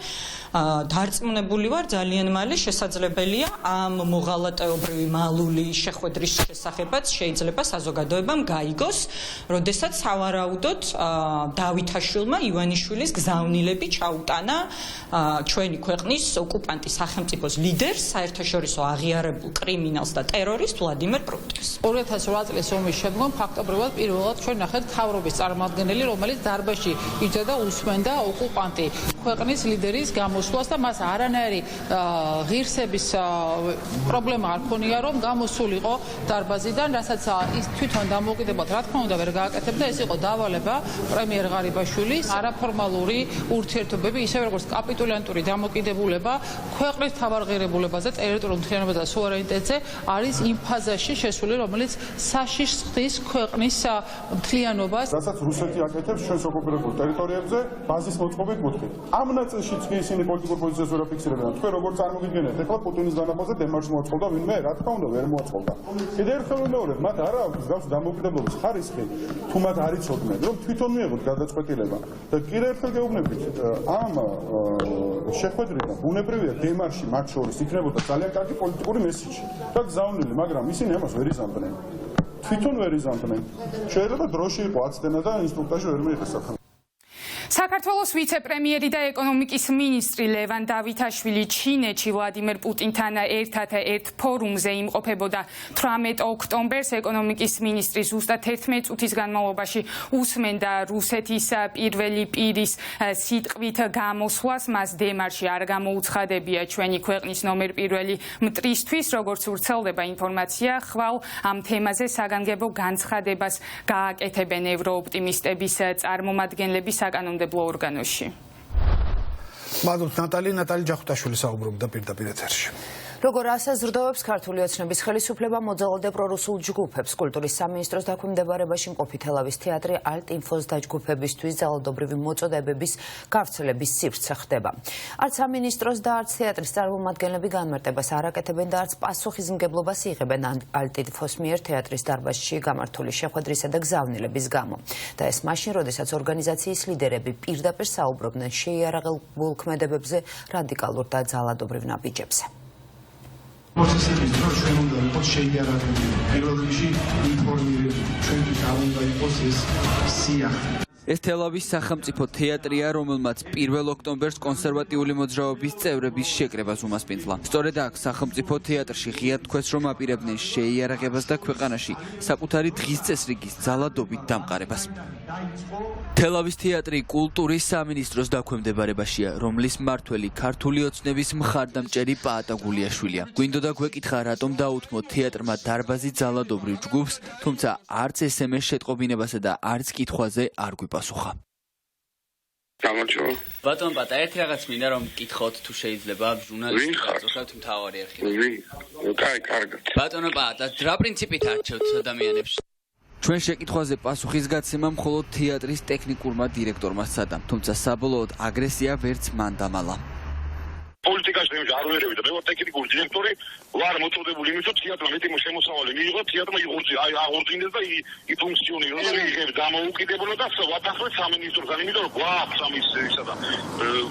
დარწმუნებული ვარ, ძალიან მალე შესაძლებელია ამ მოღალატეობრივი მალული შეხვედრის შესახებაც შეიძლება საზოგადოებამ გაიგოს, როდესაც სავარაუდოდ დავითაშვილმა ივანიშვილის გზავნილები ჩაუტანა ჩვენი ქვეყნის ოკუპანტის სახელმწიფოს ლიდერს, საერთაშორისო აღიარებულ კრიმინალს და ტერორისტ ვლადიმერ პუტინს. 2008 წლის ომის შემდგომ ფაქტობრივად პირველად ჩვენ ნახეთ მთავრობის წარმომადგენელი, რომელიც დარბაზში იჯდა და უსმენდა ოკუპანტი ქვეყნის ლიდერის გამოსვლას და მას არანაირი ღირსების პრობლემა არ ქონია, რომ გამოსულიყო დარბაზიდან, რასაც ის თვითონ დამოუკიდებლად რა თქმა უნდა ვერ გააკეთებდა, ეს იყო დავალება პრემიერ ღარიბაშვილის, არაფორმალური ურთიერთობები, ისევე როგორც კაპიტულიანტური დამოკიდებულება ქვეყნის მთავარღირებულებაზე, ტერიტორიულ მთლიანობაზე და სუვერენიტეტზე არის იმ ფაზაში შესული, რომელიც საშიშს ხდის ქვეყნის მთლიანობას. რასაც რუსეთი აკეთებს ჩვენს ოკუპირებულ ტერიტორიებზე ბაზის მოწყობით მოთხით. ამ ნაწილშიც კი ისინი პოლიტიკურ პოზიციას ვერ აფიქსირებენ. თქვენ როგორ წარმოგიდგენთ, ეხლა პუტინის განაყოფაზე დემარშს მოაწყობდა ვინმე, რა თქმა უნდა ვერ მოაწყობდა. კიდევ ერთხელ ვიმეორებ, მათ არ აქვს მსგავსი დამოუკიდებლობის ხარისხი, თუ მათ არ იცოდნენ, რომ თვითონ მიიღოთ გადაწყვეტილება. და კიდევ ერთხელ გეუბნებით, ამ შეხვედრიდან ბუნებრივია დემარში მათ შორის იქნებოდა ძალიან კარგი პოლიტიკური მესიჯი და გზავნილი, მაგრამ ისინი ამას ვერ იზამთრნენ. თვითონ ვერ იზამთრნენ. შეიძლება დროში იყო აცდენა და ინსტრუქტაჟი ვერ მიიღეს საქმე. საქართველოს ვიცე-პრემიერი და ეკონომიკის მინისტრი ლევან დავითაშვილი ჩინეთში ვლადიმერ პუტინთან ერთად ერთ ფორუმზე იმყოფებოდა 18 ოქტომბერს. ეკონომიკის მინისტრი ზუსტად 11 წუთის განმავლობაში უსმენდა რუსეთის პირველი პირის სიტყვით გამოსვლას. მას დემარში არ გამოუცხადებია ჩვენი ქვეყნის ნომერ პირველი მტრისთვის, როგორც ვრცელდება ინფორმაცია. ხვალ ამ თემაზე საგანგებო განცხადებას გააკეთებენ ევროოპტიმისტების წარმომადგენლები საკანონმდებლო ორგანოში. მადლობთ ნატალი ჯახუტაშვილი საუბრობდა პირდაპირ ეთერში. როგორ ასაზრდოვებს ქართული ოცნების ხელისუფლება მოძალადე პრორუსულ ჯგუფებს, კულტურის სამინისტროს დაქვემდებარებაში მყოფი თელავის თეატრი ალტ-ინფოს დაჯგუფებისთვის ძალადობრივი მოწოდებების გავრცელების სივრცე ხდება. არც სამინისტროს და არც თეატრის წარმომადგენლები განმარტებას არ აკეთებენ და არც პასუხისმგებლობას იღებენ ალტ-ინფოს მიერ თეატრის დარბაზში გამართული შეხვედრისა და გზავნილების გამო. და ეს მაშინ, როდესაც ორგანიზაციის ლიდერები პირდაპირ საუბრობდნენ შეიარაღებულ ქმედებებზე, რადიკალურ და ძალადობრივ ნაბიჯებზე. პროცესების დროს ჩვენ უნდა ვიყოთ შეიარაღებული. პირველ რიგში ინფორმირებული. ჩვენთვის არ უნდა იყოს ეს სიახლე. ეს თელავის სახელმწიფო თეატრია, რომელმაც 1 ოქტომბერს კონსერვატიული მოძრაობის წევრების შეკრებას უმასპინძლა. სწორედ აქ სახელმწიფო თეატრში ღიად თქვეს, რომ აპირებდნენ შეიარაღებას და ქვეყანაში საკუთარი დღის წესრიგის ძალადობით დამყარებას. თელავის თეატრი კულტურის სამინისტროს დაქვემდებარებაშია, რომლის მმართველი ქართული ოცნების მხარდამჭერი პაატა გულიაშვილია. გვინდოდა გვეკითხა, რატომ დაუთმოთ თეატრმა დარბაზი ძალადობრივ ჯგუფს, თუმცა არც SMS შეტყობინებასა და არც კითხვაზე არ გვიპასუხა. გამარჯობა. ბატონ პატა, ერთი რაღაც მინდა რომ გკითხოთ თუ შეიძლება ჟურნალისტი გაწოხოთ მთავარი არქივი. კაი, კარგად. ბატონო პატა, რა პრინციპით არჩევთ ადამიანებს? ჩვენ შეკითხვაზე პასუხის გაცემა მხოლოდ თეატრის ტექნიკურმა დირექტორმა სცადა, თუმცა საბოლოოდ აგრესია ვერც მან დამალა. პოლიტიკაში არ ვერევი და მე ვარ ტექნიკური დირექტორი, ვარ მოწოდებული იმით, რომ თეატრმა მეტი შემოსავალი მიიღო, თეატრმა აღორძინდეს და იფუნქციონიროს, იღებს დამოუკიდებლობას და ვადასხმეთ სამინისტროსთან, იმიტომ რომ გვაქვს ამის ისა და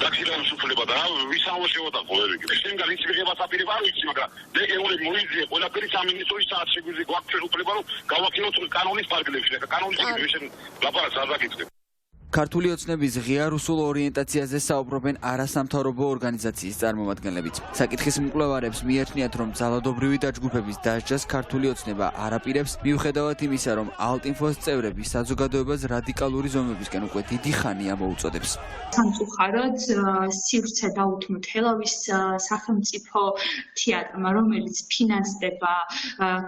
დაქცევის უფლება და ვისაუბრე შევადარყო ვერ იგებ. შემდგარ ის მიღებას აპირება არ ვიცი, მაგრამ ლეგალური მოიძიე ყველაფერი სამინისტრის საათ შეგვიძლია გვაქვს უფლება რომ გავაკეთოთ კანონის პარკლებში და კანონის იგივე ლაპარაკს არ დაგიწყებ. ქართული ოცნების ღია რუსულ ორიენტაციაზე საუბრობენ არასამთავრობო ორგანიზაციის წარმომადგენლებიც. საკითხის მკვლევარებს მიაჩნიათ, რომ ძალადობრივი დაჯგუფების დასჯას ქართული ოცნება არ აპირებს, მიუხედავად იმისა, რომ ალტინფოს წევრები საზოგადოებას რადიკალური ზომებისკენ უკვე დიდი ხანია მოუწოდებს. სამწუხაროდ სივრცე დაუთმო თელავის სახელმწიფო თეატრმა, რომელიც ფინანსდება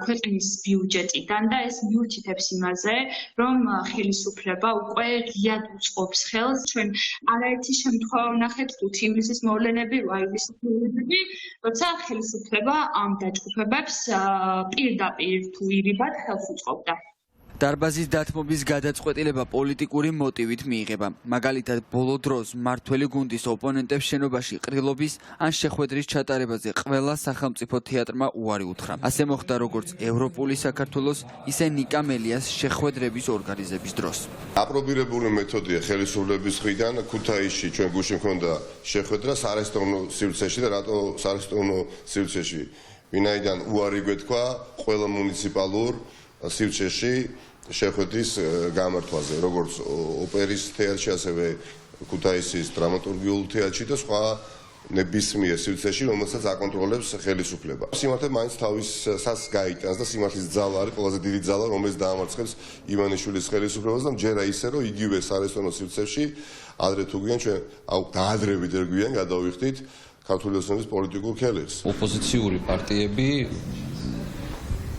ქვეყნის ბიუჯეტიდან და ეს მიუთითებს იმაზე, რომ ხელისუფლება უკვე ღიად უწყობს ხელს. ჩვენ არაერთი შემთხვევა ვნახეთ 5 ივლისის მოვლენები, 8 ივლისის მოვლენები, როცა ხელისუფლება ამ დაჯგუფებებს პირდაპირ თუ ირიბად ხელს უწყობდა. დარბაზის დათმობის გადაწყვეტილება პოლიტიკური მოტივით მიიღება. მაგალითად, ბოლო დროს მმართველი გუნდის ოპონენტებს შენობაში ყრილობის ან შეხვედრის ჩატარებაზე ყველა სახელმწიფო თეატრმა უარი უთხრა. ასე მოხდა როგორც ევროპული საქართველოს, ისე ნიკა მელიას შეხვედრების ორგანიზების დროს. აპრობირებული მეთოდია ხელისუფლების მხრიდან ქუთაისში ჩვენ გუშინ მქონდა შეხვედრა საარესტოვნო სივრცეში და რატო საარესტოვნო სივრცეში? ვინაიდან უარი გვეთქვა ყველა მუნიციპალურ სივრცეში შეხვედრის გამართვაზე, როგორც ოპერის თეატრში, ასევე ქუთაისის დრამატურგიულ თეატრში და სხვა ნებისმიერ სივრცეში, რომელსაც აკონტროლებს ხელისუფლება. სიმართლე მაინც თავისას გაიტანს და სიმართლის ძალა არის ყველაზე დიდი ძალა, რომელიც დაამარცხებს ივანიშვილის ხელისუფლებას და მჯერა ისე, რომ იგივე საარესტოვნო სივრცეში ადრე თუ გვიან ჩვენ დაადრევით ვერ გვიან გადავიხდით ქართული ოცნების პოლიტიკურ ქელებს. ოპოზიციური პარტიები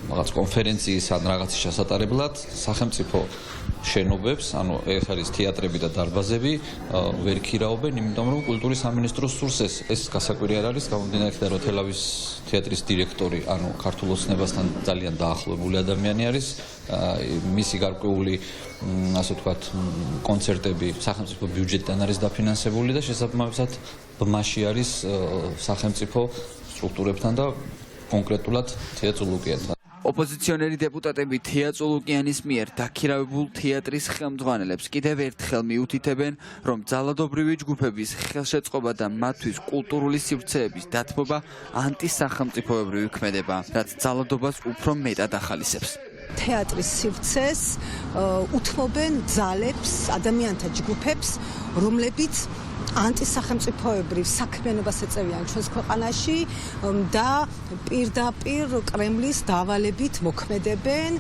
რაღაც კონფერენციის ან რაღაცის ჩასატარებლად სახელმწიფო შენობებს, ანუ ეს არის თეატრები და დარბაზები, ვერ ქირაობენ, იმიტომ რომ კულტურის სამინისტროს სურს ეს გასაკვირი არ არის, გამომდინარე რომ თელავის თეატრის დირექტორი, ანუ ქართულ ოცნებასთან ძალიან დაახლოებული ადამიანი არის, მისი გარკვეული, ასე ვთქვათ, კონცერტები სახელმწიფო ბიუჯეტიდან არის დაფინანსებული და შესაბამისად ბმაში არის სახელმწიფო სტრუქტურებთან და კონკრეტულად თეატრ-ლუკიანთან. ოპოზიციონერი დეპუტატები თეატრ-ლუკიანის მიერ დაქირავებულ თეატრის ხელმძღვანელებს კიდევ ერთხელ მიუთითებენ, რომ ძალადობრივი ჯგუფების ხელშეწყობა და მათთვის კულტურული სივრცეების დათმობა ანტისახელმწიფოებრივი ქმედება, რაც ძალადობას უფრო მეტად ახალისებს. თეატრის სივრცეს უთმობენ ძალებს, ადამიანთა ჯგუფებს, რომლებიც ანტისახელმწიფოებრივ საქმიანობას ეწევიან ჩვენს ქვეყანაში და პირდაპირ კრემლის დავალებით მოქმედებენ,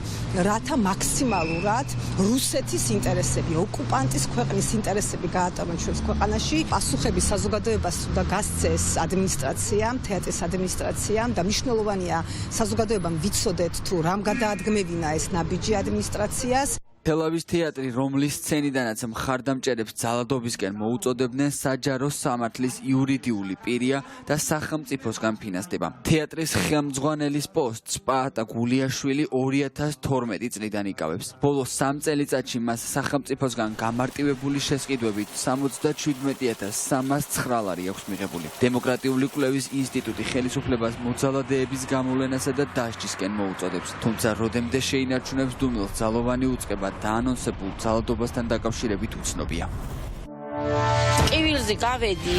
რათა მაქსიმალურად რუსეთის ინტერესები, ოკუპანტის ქვეყნის ინტერესები გაატარონ ჩვენს ქვეყანაში. პასუხები საზოგადოებას უნდა გასცეს ადმინისტრაციამ, თეატრის ადმინისტრაციამ და მნიშვნელოვანია საზოგადოებამ ვიცოდეთ თუ რამ გადაადგმევინა ეს ნაბიჯი ადმინისტრაციას. თელავის თეატრი, რომლის სცენიდანაც მხარდამჭერებს ძალადობისკენ მოუწოდებდნენ, საჯარო სამართლის იურიდიული პირია და სახელმწიფოსგან ფინანსდება. თეატრის ხელმძღვანელის პოსტს პაატა გულიაშვილი 2012 წლიდან იკავებს. ბოლო 3 წელიწადში მას სახელმწიფოსგან გამარტივებული შესყიდვებით 77,309 ლარი აქვს მიღებული. დემოკრატიული კვლევის ინსტიტუტი ხელისუფლებას მოძალადეების გამოვლენასა და დასჯისკენ მოუწოდებს. თუმცა როდემდე შეინარჩუნებს დუმილს ძალოვანი უწყება დაანონსებულ ძალადობასთან დაკავშირებით უცნობია. კივილზე გავედი,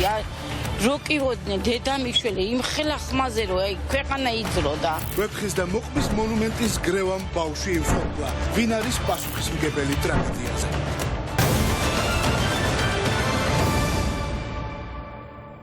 როკივოდნენ დედამიშვილი იმ ხელა ხმაზე რომ აი ქვეყანა იძროდა. ვეფხის და მოყმის მონუმენტის გრევამ ბავშვი იმსხობლა. ვინ არის პასუხისმგებელი ტრაგედიაზე?